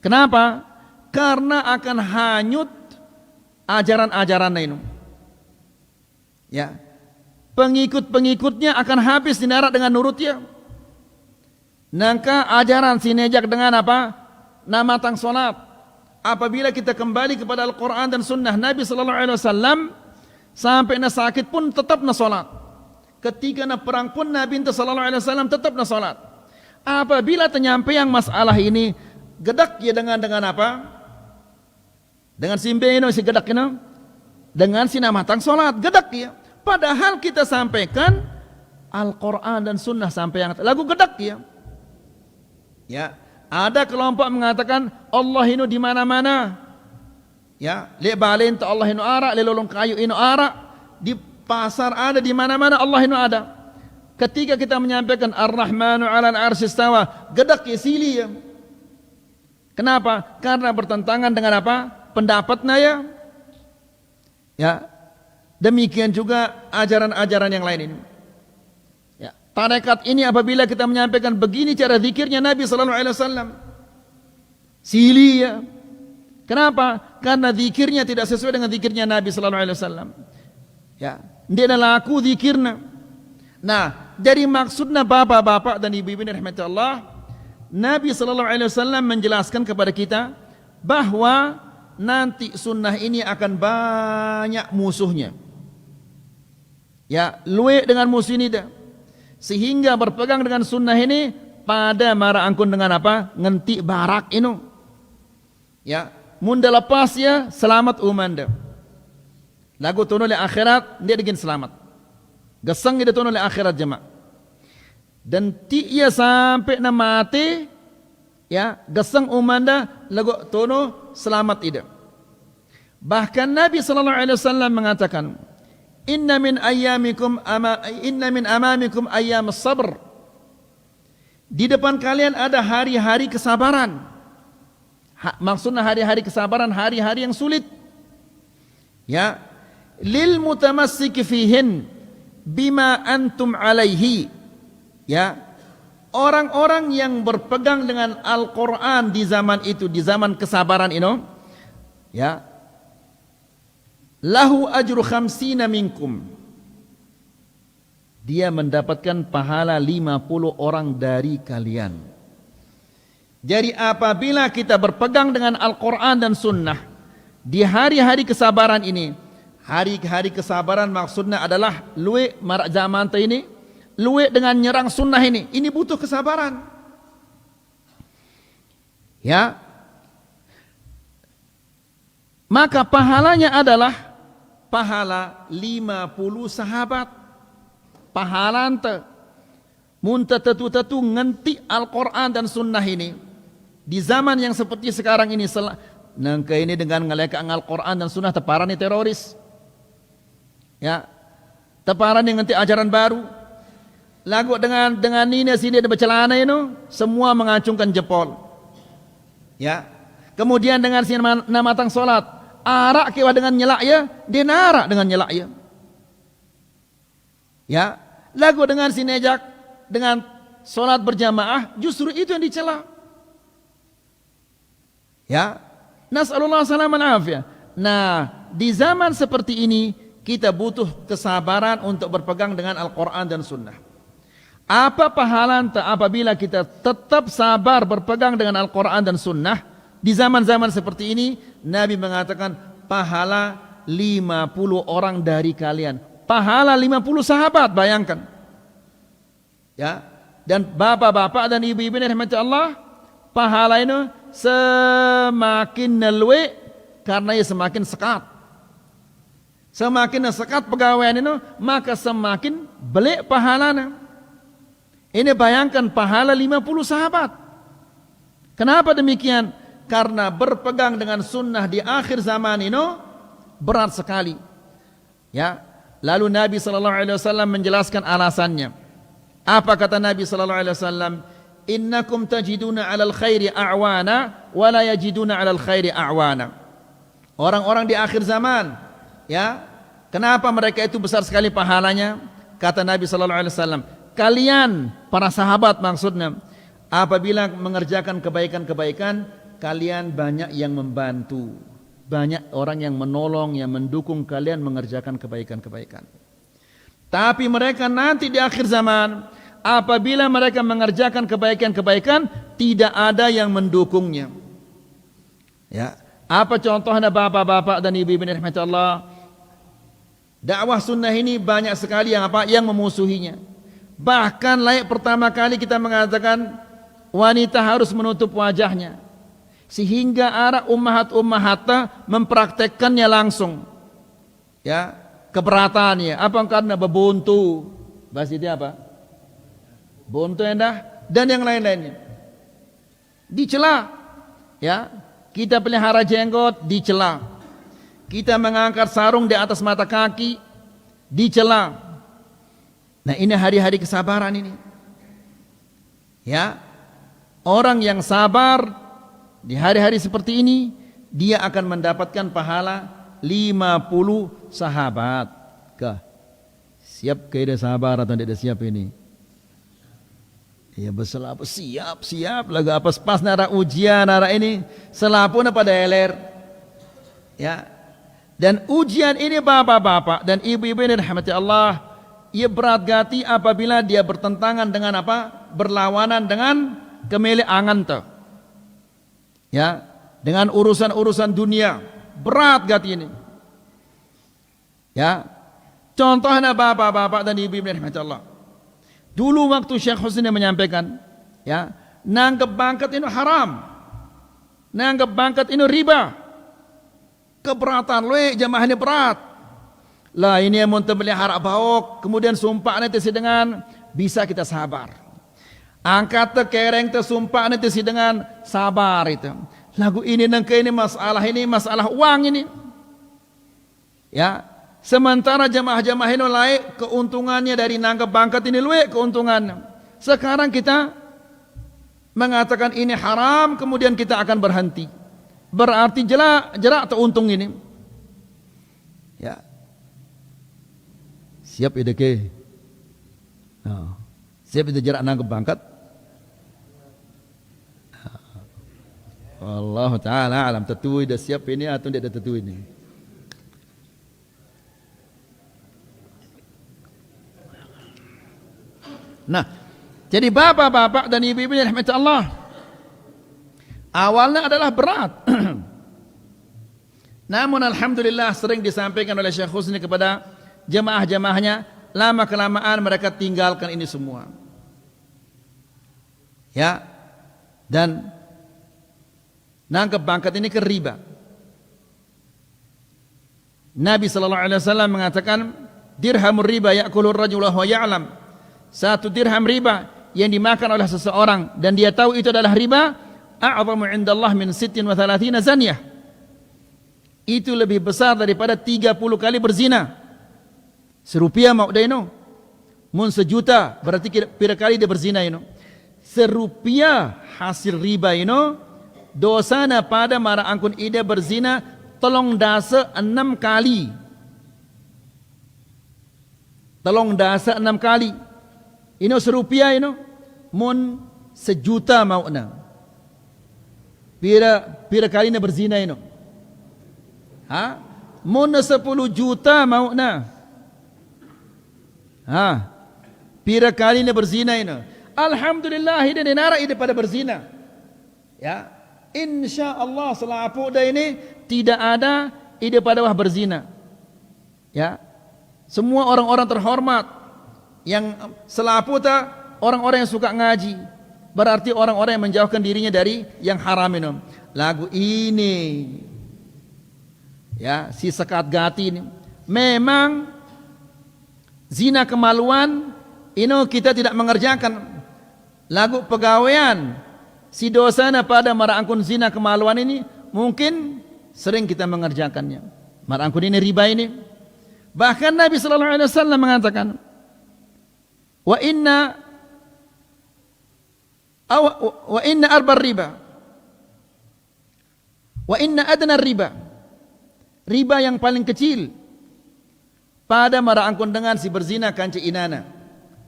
Kenapa? Karena akan hanyut ajaran-ajaran ini. Ya, pengikut-pengikutnya akan habis dinarak dengan nurutnya. Nangka ajaran sinejak dengan apa? Nama tang solat. Apabila kita kembali kepada Al-Quran dan Sunnah Nabi Sallallahu Alaihi Wasallam, sampai na sakit pun tetap na solat. Ketika na perang pun Nabi Sallallahu Alaihi Wasallam tetap na solat. Apabila ternyampai yang masalah ini, gedak ya dengan apa? Dengan simbe ini si gedak ini, dengan si nama tang solat gedak ya. Padahal kita sampaikan Al-Quran dan Sunnah sampai yang lagu gedak ya. Ya, ada kelompok mengatakan Allah inu di mana-mana. Ya, le balen ta Allah inu ara, le lolong kayu inu ara, di pasar ada di mana-mana Allah inu ada. Ketika kita menyampaikan Ar-Rahmanu 'alal 'arsy istawa, gedak ya sili ya. Kenapa? Karena bertentangan dengan apa? Pendapatnya ya. Ya. Demikian juga ajaran-ajaran yang lain ini. Tarekat ini apabila kita menyampaikan begini cara zikirnya Nabi Sallallahu Alaihi Wasallam, silia. Kenapa? Karena zikirnya tidak sesuai dengan zikirnya Nabi Sallallahu Alaihi Wasallam. Ya, dia adalah laku zikirnya. Nah, dari maksudnya bapak-bapak dan ibu-ibu yang dirahmati Allah, Nabi Sallallahu Alaihi Wasallam menjelaskan kepada kita bahwa nanti sunnah ini akan banyak musuhnya. Ya, luwe dengan musuh ini dah. Sehingga berpegang dengan sunnah ini pada mara angkun dengan apa? Ngenti barak inu. Ya, munda lepas ya selamat umanda. Lagu tono le akhirat dia digin selamat. Gesang dia tono le akhirat jemaah. Dan ti ia sampai na mati ya gesang umanda lagu tono selamat ida. Bahkan Nabi sallallahu alaihi wasallam mengatakan Inna min amamikum ayyam sabr. Di depan kalian ada hari-hari kesabaran. Maksudnya hari-hari kesabaran, hari-hari yang sulit. Ya, lil mutamassik fihin bima antum alaihi. Ya, orang-orang yang berpegang dengan Al-Quran di zaman itu, di zaman kesabaran ini, ya, lahu ajru khamsina minkum. Dia mendapatkan pahala 50 orang dari kalian. Jadi apabila kita berpegang dengan Al-Quran dan Sunnah di hari-hari kesabaran ini, hari-hari kesabaran maksudnya adalah luwe marak zaman ini, luwe dengan nyerang sunnah ini butuh kesabaran. Ya, maka pahalanya adalah pahala 50 sahabat. Pahala ante munta tetu-tetu ngenti Al-Quran dan Sunnah ini di zaman yang seperti sekarang ini, nangka ini dengan ngelekaan Al-Quran dan Sunnah teparan ni teroris. Ya, teparan yang ngenti ajaran baru. Lagu dengan ini sini ada bercelana ini, semua mengacungkan jempol. Ya, kemudian dengan sini nama tang solat, arak kewa dengan nyelak ya, dia narak dengan nyelak ya. Ya, lagu dengan sinejak dengan solat berjamaah, justru itu yang dicela. Ya, nas'alullah salaman afiyah. Nah, di zaman seperti ini kita butuh kesabaran untuk berpegang dengan Al-Quran dan Sunnah. Apa pahala apabila kita tetap sabar berpegang dengan Al-Quran dan Sunnah? Di zaman-zaman seperti ini, Nabi mengatakan pahala 50 orang dari kalian. Pahala 50 sahabat, bayangkan. Ya, dan bapak-bapak dan ibu-ibu yang dirahmati Allah, pahala ini semakin nelwe karena ia semakin sekat. Semakin sekat pegawaian ini, maka semakin belik pahalanya. Ini bayangkan pahala 50 sahabat. Kenapa demikian? Karena berpegang dengan sunnah di akhir zaman ini berat sekali. Ya, lalu Nabi SAW menjelaskan alasannya. Apa kata Nabi SAW? Innakum tajiduna 'alal khairi a'wana wa la yajiduna 'alal khairi a'wana. Orang-orang di akhir zaman, ya, kenapa mereka itu besar sekali pahalanya? Kata Nabi SAW, kalian para sahabat maksudnya, apabila mengerjakan kebaikan-kebaikan, kalian banyak yang membantu, banyak orang yang menolong, yang mendukung kalian mengerjakan kebaikan-kebaikan. Tapi mereka nanti di akhir zaman, apabila mereka mengerjakan kebaikan-kebaikan, tidak ada yang mendukungnya. Ya, apa contohnya bapak-bapak dan ibu-ibu yang dirahmati Allah? Dakwah sunnah ini banyak sekali yang memusuhinya. Bahkan layak pertama kali kita mengatakan wanita harus menutup wajahnya, sehingga arah ummahat mempraktekkannya langsung. Ya, keberatannya apa? Karena bebuntu, bahasa itu apa? Buntu endah dan yang lain-lainnya dicela. Ya, kita pelihara jenggot dicela, kita mengangkat sarung di atas mata kaki dicela. Nah, ini hari-hari kesabaran ini. Ya, orang yang sabar di hari-hari seperti ini, dia akan mendapatkan pahala 50 sahabat. Siap ke sabar atau tidak siap ini? Ya berselap, siap lagu apa pas nara ujian nara ini selapuna pada eler. Ya, dan ujian ini bapak-bapak dan ibu-ibu yang dirahmati Allah, ia berat gati apabila dia bertentangan dengan apa? Berlawanan dengan kemeliangan tuh. Ya, dengan urusan-urusan dunia, berat gati ini. Ya, contohnya bapak-bapak dan ibu-ibu yang dirahmati Allah. Dulu waktu Syekh Husni menyampaikan, ya, nanggep bangkat ini haram, nanggep bangkat ini riba, keberatan, jamaah ini berat. Lah ini yang mau melihara baok, kemudian sumpah nanti dengan bisa kita sabar. Angkat kereng tersumpah nanti dengan sabar itu. Lagu ini nangke ini masalah uang ini. Ya. Sementara jamaah-jamaah ini lain keuntungannya dari nanggap bangkat ini luwe keuntungannya. Sekarang kita mengatakan ini haram, kemudian kita akan berhenti. Berarti jerak teruntung ini. Ya. Siap ide ke? Oh. Siap ide jerak nanggap bangkat? Allah Ta'ala alam, tentu ide siap ini atau tidak tentu ini. Nah, jadi bapak-bapak dan ibu-ibu yang dirahmati Allah, awalnya adalah berat. Namun alhamdulillah sering disampaikan oleh Syekh Husni kepada jemaah-jemaahnya, lama kelamaan mereka tinggalkan ini semua. Ya. Dan nangkep bangkat ini ke riba. Nabi sallallahu alaihi wasallam mengatakan, dirhamur riba ya'kulur rajulu wa ya'lam. Satu dirham riba yang dimakan oleh seseorang dan dia tahu itu adalah riba, a'zamu indallah min 36 zaniyah. Itu lebih besar daripada 30 kali berzina. Serupiah mau deno. Mun sejuta berarti pira kali dia berzina ino. Serupiah hasil riba ino, dosana pada mara angkun ida berzina tolong dasa 6 kali. Tolong dasa 6 kali. Ino serupiah ino. mun sejuta mauna. Pira kali na berzina ino? Ha? Mun 10 juta mauna. Ha? Pira kali na berzina ino? Alhamdulillah ide nara ide pada berzina. Ya. Insyaallah selapu dah ini tidak ada ide pada wah berzina. Ya. Semua orang-orang terhormat yang selapu ta orang-orang yang suka ngaji, berarti orang-orang yang menjauhkan dirinya dari yang haram ini. Lagu ini, ya, si sekat gati ini, memang zina kemaluan ini kita tidak mengerjakan. Lagu pegawaian si dosana pada marangkun zina kemaluan ini mungkin sering kita mengerjakannya. Marangkun ini riba ini. Bahkan Nabi sallallahu alaihi wasallam mengatakan, wa inna arba riba wa inna adna riba, riba yang paling kecil pada marangkun dengan si berzina kanca inana,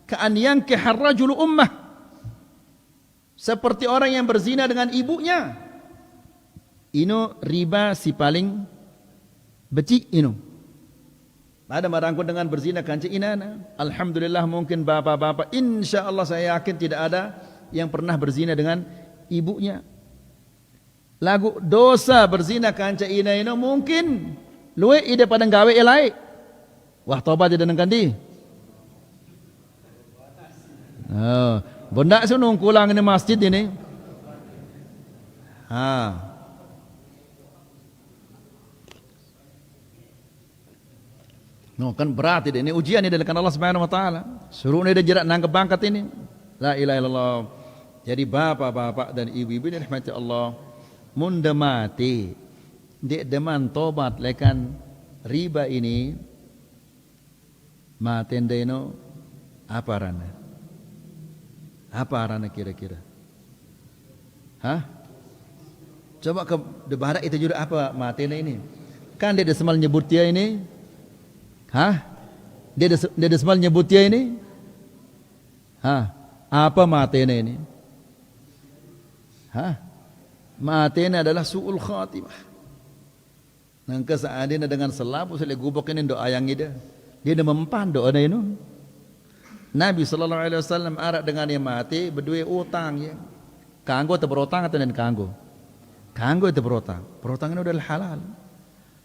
ka'an yankihar rajulu ummah, seperti orang yang berzina dengan ibunya. Ino riba si paling becik ino. Ada marangkun dengan berzina kanca inana. Alhamdulillah mungkin bapak-bapak, insyaallah saya yakin tidak ada yang pernah berzina dengan ibunya. Lagu dosa berzina kanca ina ino mungkin luwe ide pada gawe elai. Wah tobat ide nang kandi. Oh, benda sunung kulang ini masjid ini. Ha. No, kan berat ini ujian ini dari Allah Subhanahu wa taala. Suruh dia jerak nangkep bangkat ini. La ilaha illallah. Jadi bapak-bapak dan ibu-ibu ini rahmati Allah, munda mati dek deman tobat lekan riba ini maten deno apa rana? Apa rana kira-kira? Hah? Coba ke debara itu juga apa matena ini? Kan dia semal nyebut dia ini. Hah? Dia semal nyebut dia ini? Hah? Apa matena ini? Hah? Matena adalah su'ul khatimah. Nangka saadina dengan selapu sele gubok ini doa yang ida. Dia dah mempan doa ini. Nabi sallallahu alaihi wasallam arak dengan yang mati berdua utang ya. Kanggo atau berutang atau dan kanggo? Kanggo itu berutang. Berutang ini adalah halal.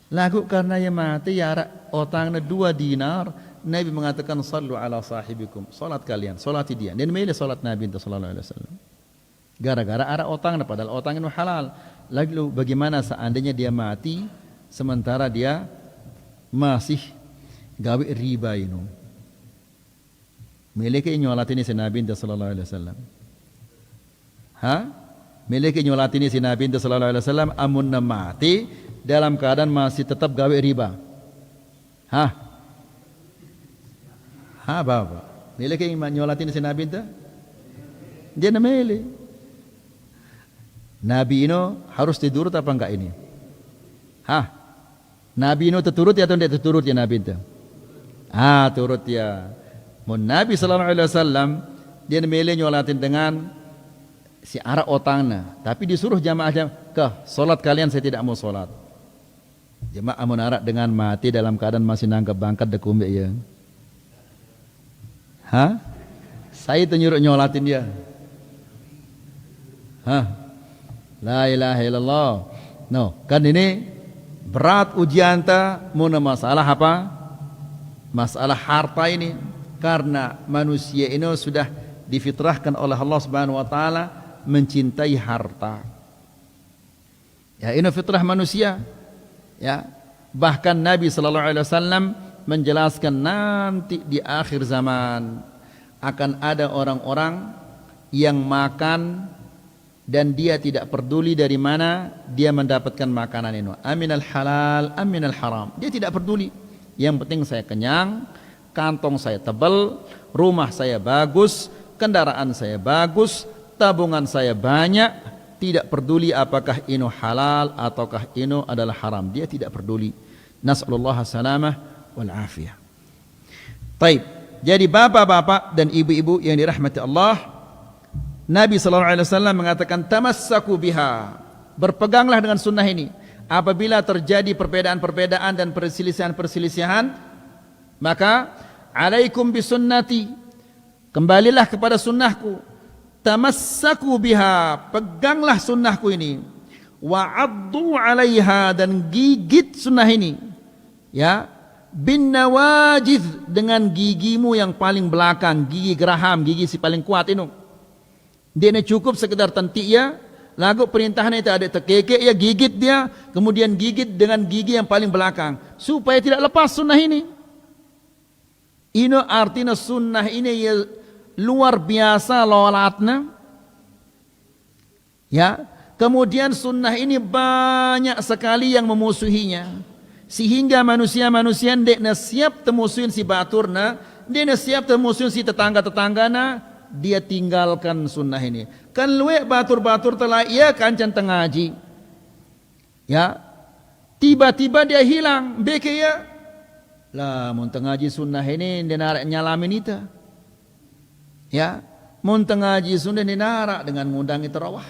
Lagu karena yang mati ya arak utangnya 2 dinar. Nabi mengatakan sallu ala sahibikum. Salat kalian, salati dia. Dan milih salat Nabi sallallahu alaihi wasallam. Gara-gara arak utangnya padahal utang itu halal. Lalu bagaimana seandainya dia mati sementara dia masih gawe riba ini? Miliki nyolat ini si Nabi sallallahu alaihi wasallam. Ha? Miliki nyolat ini si Nabi sallallahu alaihi wasallam amun mati dalam keadaan masih tetap gawe riba. Hah? Ha bapa. Miliki nyolat ini si Nabi itu? Dia nameli. Nabi ini harus tidur apa enggak ini? Hah? Nabi ini terturut ya atau tidak terturut ya Nabi itu? Ah, turut ya. Mun Nabi sallallahu alaihi wasallam dia nameli nyolatin dengan si arah otangna, tapi disuruh jamaah ke solat kalian saya tidak mau solat. Jemaah menarak dengan mati dalam keadaan masih nangkep bangkat dekumbe ya. Hah? Saya itu nyuruh nyolatin dia. Hah? La ilaha illallah. No, kan ini berat ujian ta muna masalah apa? Masalah harta ini karena manusia ini sudah difitrahkan oleh Allah Subhanahu wa taala mencintai harta. Ya, ini fitrah manusia. Ya, bahkan Nabi sallallahu alaihi wasallam menjelaskan nanti di akhir zaman akan ada orang-orang yang makan dan dia tidak peduli dari mana dia mendapatkan makanan itu. Aminal halal, aminal haram. Dia tidak peduli. Yang penting saya kenyang, kantong saya tebal, rumah saya bagus, kendaraan saya bagus, tabungan saya banyak. Tidak peduli apakah ini halal ataukah ini adalah haram. Dia tidak peduli. Nas'alullah salamah wal afiyah. Baik. Jadi bapak-bapak dan ibu-ibu yang dirahmati Allah, Nabi SAW mengatakan tamassaku biha, berpeganglah dengan sunnah ini. Apabila terjadi perbedaan-perbedaan dan perselisihan-perselisihan, maka alaikum bisunnati, kembalilah kepada sunnahku. Tamassaku biha, peganglah sunnahku ini. Wa'addu 'alaiha, dan gigit sunnah ini. Ya, bin nawajidh, dengan gigimu yang paling belakang, gigi geraham, gigi si paling kuat ini. Dia ini cukup sekedar tentik ya, lagu perintahnya itu ada terkekek ya, gigit dia, kemudian gigit dengan gigi yang paling belakang supaya tidak lepas sunnah ini. Ini artinya sunnah ini ya luar biasa lolatna. Ya, kemudian sunnah ini banyak sekali yang memusuhinya. Sehingga manusia-manusia ndekna siap temusuhin si baturna, ndekna siap temusuhin si tetangga-tetanggana, dia tinggalkan sunnah ini. Kan luwe batur-batur telah ia kancan tengaji. Ya, tiba-tiba dia hilang, beke ya. Lah, mun tengaji sunnah ini dia narak nyalamin ita. Ya, mun tengaji sunnah ini narak dengan ngundang tarawih.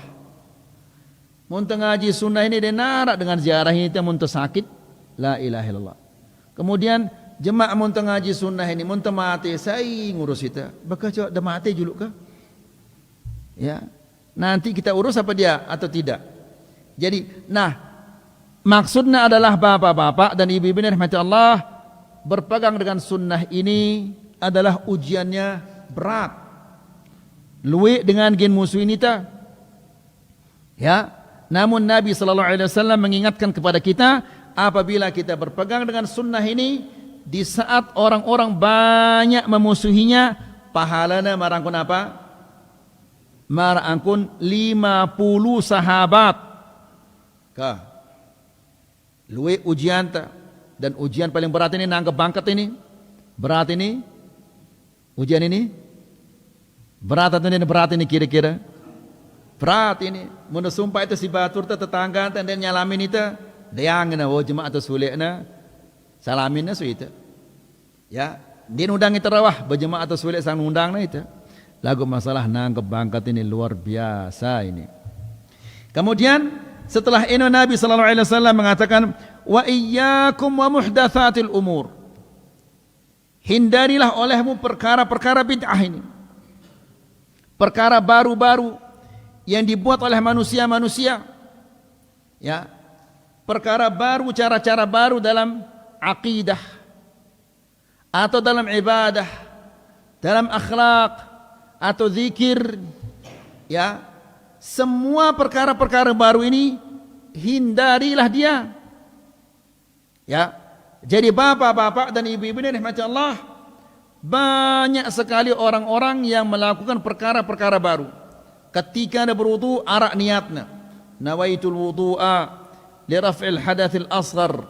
Mun tengaji sunnah ini dia narak dengan ziarah ini mun sakit. La ilaha illallah. Kemudian jemaah mun ngaji sunnah ini mun mati saya ngurus kita. Bakal coba dah mati juluk kah? Ya. Nanti kita urus apa dia atau tidak. Jadi, nah, maksudnya adalah bapak-bapak dan ibu-ibu rahmati Allah, berpegang dengan sunnah ini adalah ujiannya berat. Luwe dengan gen musuh ini ta. Ya. Namun Nabi SAW mengingatkan kepada kita, apabila kita berpegang dengan sunnah ini, di saat orang-orang banyak memusuhinya, pahalanya marangkun apa? Marangkun 50 sahabat. Kah? Luwe ujian ta. Dan ujian paling berat ini nanggap bangkat ini. Berat ini. Ujian ini. Berat atau ini berat ini kira-kira? Berat ini. Mun sumpah itu si batur tetangga dan nyalamin itu. Deyang na wo jemaah tu sulit na salamin na suita. Ya, dia undang itu rawah berjemaah tu sulit sang undang na itu. Lagu masalah nanggap bangkat ini luar biasa ini. Kemudian setelah ini Nabi SAW mengatakan, wa iyyakum wa muhdatsatil umur. Hindarilah olehmu perkara-perkara bid'ah ini. Perkara baru-baru yang dibuat oleh manusia-manusia. Ya. Perkara baru, cara-cara baru dalam akidah atau dalam ibadah, dalam akhlak atau zikir, ya, semua perkara-perkara baru ini hindarilah dia. Ya, jadi bapak-bapak dan ibu-ibu ini rahmati Allah, banyak sekali orang-orang yang melakukan perkara-perkara baru. Ketika ada berwudu, arak niatna, nawaitul wudu'a liraf'il hadathil asghar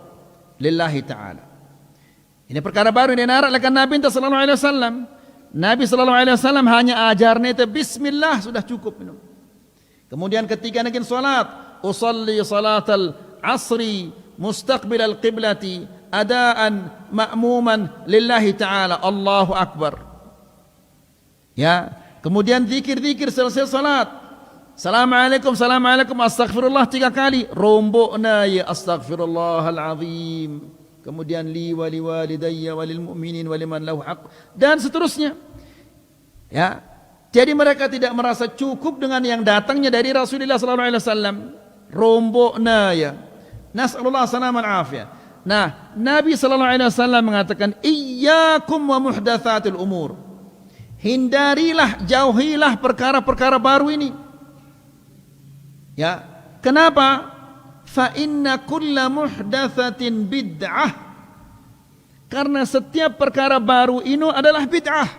lillahi ta'ala. Ini perkara baru yang dinarakkan Nabi sallallahu alaihi wasallam. Nabi sallallahu alaihi wasallam hanya ajarnya itu bismillah sudah cukup minum. Kemudian ketika nak salat, usalli salatal asri mustaqbil al-qiblati adaan ma'muman lillahi ta'ala, Allahu akbar. Ya, kemudian zikir-zikir selesai salat. Assalamualaikum, assalamualaikum, astaghfirullah 3 kali. Rombokna ya astaghfirullahalazim. Kemudian li wali walidayya walil mu'minin waliman lahu haq, dan seterusnya. Ya. Jadi mereka tidak merasa cukup dengan yang datangnya dari Rasulullah sallallahu alaihi wasallam. Rombokna ya. Nas'alullah salaman afiyah. Nah, Nabi sallallahu alaihi wasallam mengatakan, iyyakum wa muhdatsatil umur. Hindarilah, jauhilah perkara-perkara baru ini. Ya, kenapa? Fa inna kulla muhdatsatin bid'ah. Karena setiap perkara baru ini adalah bid'ah.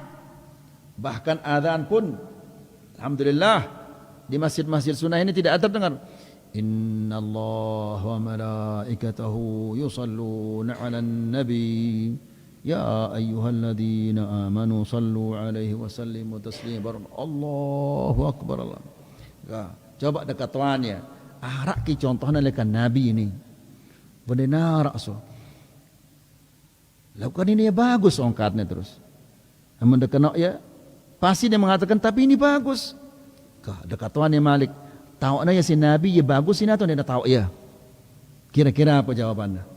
Bahkan azan pun, alhamdulillah, di masjid-masjid sunnah ini tidak ada dengar, inna Allah wa malaikatahu yusalluna 'alan nabi ya ayyuhalladzina amanu sallu 'alaihi wa sallimu taslima. Allahu akbar. Allah. Ya. Coba dekat tuannya, arak ki contohnya lekan Nabi ini, benar so. Lakukan ini ya bagus ongkatnya terus. Namun dekat ya, pasti dia mengatakan tapi ini bagus. dekat tuan ni Malik. Tahu na ya si Nabi ya bagus ini atau tidak tahu ya? Kira-kira apa jawabannya?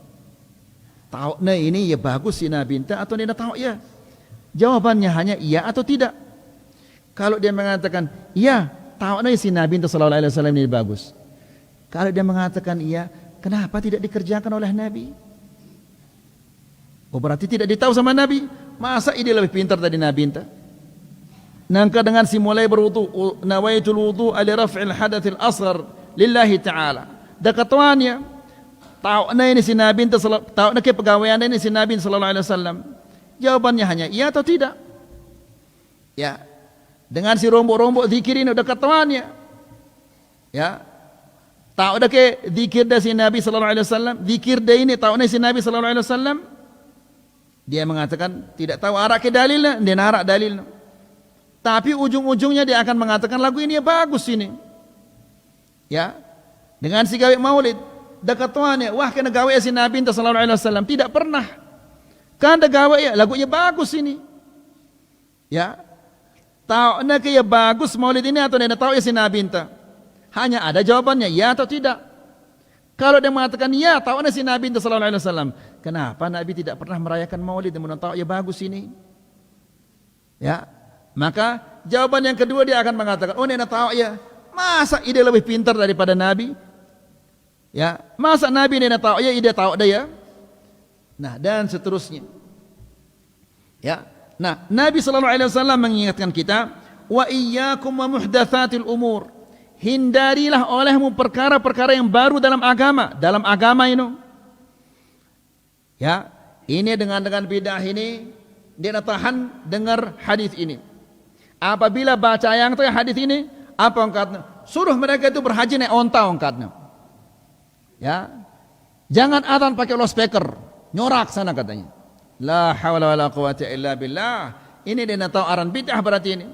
Tahu na ini ya bagus si Nabi atau tidak tahu ya? Jawabannya hanya iya atau tidak. Kalau dia mengatakan iya, tahu na ya si Nabi sallallahu alaihi wasallam ini bagus. Kalau dia mengatakan iya, kenapa tidak dikerjakan oleh Nabi? Oh berarti tidak ditahu sama Nabi. Masa ide lebih pintar dari Nabi entah? Nangka dengan si mulai berwudu, nawaitul wudu ali raf'il hadathil asghar lillahi ta'ala. Dekatuannya, tahu na ini si Nabi, tahu na ke pegawaian ini si Nabi sallallahu alaihi wasallam. Jawabannya hanya iya atau tidak. Ya, dengan si rombok-rombok zikir ini dekatuannya. Ya, tahu na ke zikir da si Nabi sallallahu alaihi wasallam, zikir da ini tahu na si Nabi sallallahu alaihi wasallam. Dia mengatakan tidak tahu arah ke dalilnya, dia narak dalilnya. Tapi ujung-ujungnya dia akan mengatakan lagu ini ya bagus ini. Ya. Dengan si gawe maulid, dekat tuannya, wah kena gawe si Nabi sallallahu alaihi wasallam, tidak pernah. Kan ada gawe ya, lagunya bagus ini. Ya. Tahu nak ya bagus maulid ini atau tidak tahu ya si Nabi hanya ada jawabannya ya atau tidak. Kalau dia mengatakan ya, tahu nak si Nabi sallallahu alaihi wasallam, kenapa Nabi tidak pernah merayakan maulid dan tahu ya bagus ini? Ya. Maka jawaban yang kedua dia akan mengatakan, oh nenek tahu ya, masa ide lebih pintar daripada Nabi? Ya, masa Nabi nenek tahu ya, ide tahu dia? Nah dan seterusnya. Ya, nah Nabi sallallahu alaihi wasallam mengingatkan kita, wa iyyakum wa muhdatsatil umur. Hindarilah olehmu perkara-perkara yang baru dalam agama ini. Ya, ini dengan bidah ini dia tahan dengar hadis ini. Apabila baca yang itu hadis ini, apa ongkatnya? Suruh mereka itu berhaji naik onta ongkatnya. Ya, jangan adzan pakai loudspeaker, nyorak sana katanya. La haula wala quwata illa billah. Ini dia tahu aran bid'ah berarti ini.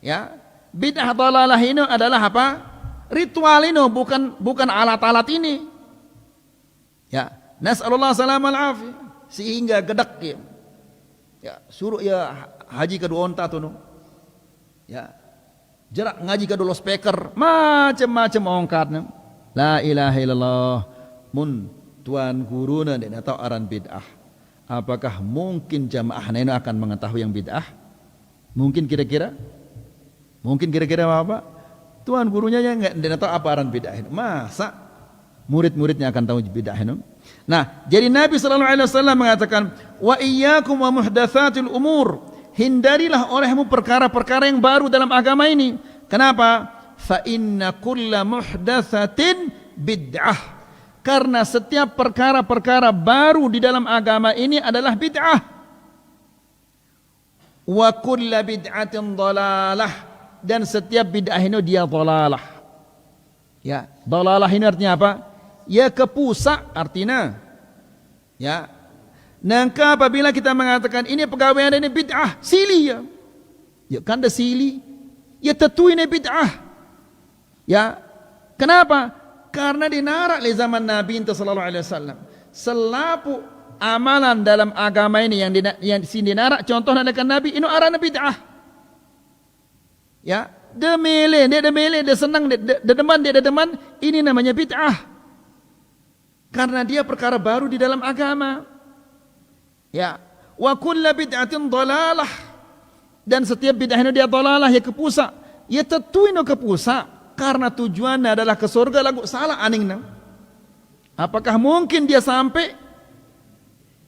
Ya, bid'ah dalalah ini adalah apa? Ritual ini bukan alat-alat ini. Ya, nas'alullah salamal afi sehingga gedak dia. Ya, suruh ya haji kedua onta tu no. Ya. Jarak ngaji kedua speaker, macam-macam ongkatnya. La ilaha illallah. Mun tuan guruna dia tahu aran bid'ah. Apakah mungkin jamaah ini akan mengetahui yang bid'ah? Mungkin kira-kira? Mungkin kira-kira apa? Tuan gurunya enggak dia tahu apa aran bid'ah. Masa murid-muridnya akan tahu bid'ah ini? Nah, jadi Nabi sallallahu alaihi wasallam mengatakan, "Wa iyyakum wa muhdatsatil umur." Hindarilah olehmu perkara-perkara yang baru dalam agama ini. Kenapa? Fa inna kulla muhdatsatin bid'ah. Karena setiap perkara-perkara baru di dalam agama ini adalah bid'ah. Wa kulla bid'atin dhalalah. Dan setiap bid'ah ini dia dhalalah. Ya, dhalalah ini artinya apa? Ya kepusak artinya. Ya. Nangka apabila kita mengatakan ini pegawaian ini bid'ah, sili ya. Ya kan dah sili. Ya tentu ini bid'ah. Ya. Kenapa? Karena dinarak di zaman Nabi sallallahu alaihi wasallam. Selapu amalan dalam agama ini yang dinarak contohnya dengan Nabi, ini arana bid'ah. Ya, dia milih, dia senang, dia deman, ini namanya bid'ah. Karena dia perkara baru di dalam agama. Ya, wa kullu bid'atin dhalalah. Dan setiap bid'ah itu dia dhalalah, ya kepusak. Ya tentu ini kepusak karena tujuannya adalah ke surga, lagu salah aningna. Apakah mungkin dia sampai?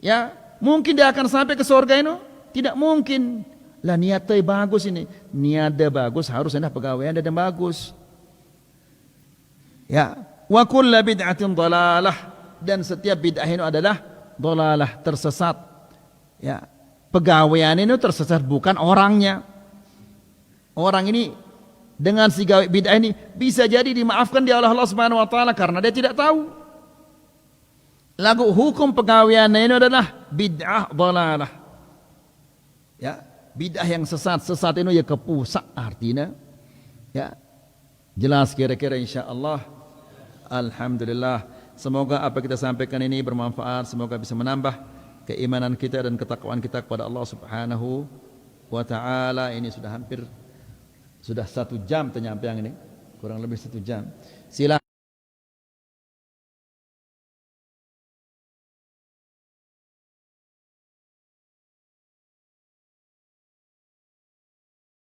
Ya, mungkin dia akan sampai ke surga ini? Tidak mungkin. Lah niatnya bagus ini. Niatnya bagus harus ada pegawaian dan bagus. Ya, wa kullu bid'atin dhalalah. Dan setiap bid'ah itu adalah dhalalah, tersesat. Ya, pegawaian ini tersesat bukan orangnya. Orang ini dengan si gawe bid'ah ini bisa jadi dimaafkan di Allah Subhanahu wa taala karena dia tidak tahu. Lagu hukum pegawaian ini adalah bid'ah dhalalah. Ya, bid'ah yang sesat itu ya kepusak artinya. Ya. Jelas kira-kira insyaallah. Alhamdulillah. Semoga apa kita sampaikan ini bermanfaat, semoga bisa menambah keimanan kita dan ketakwaan kita kepada Allah Subhanahu wa taala. Ini sudah hampir Sudah 1 jam penyampaian ini, kurang lebih 1 jam. Silahkan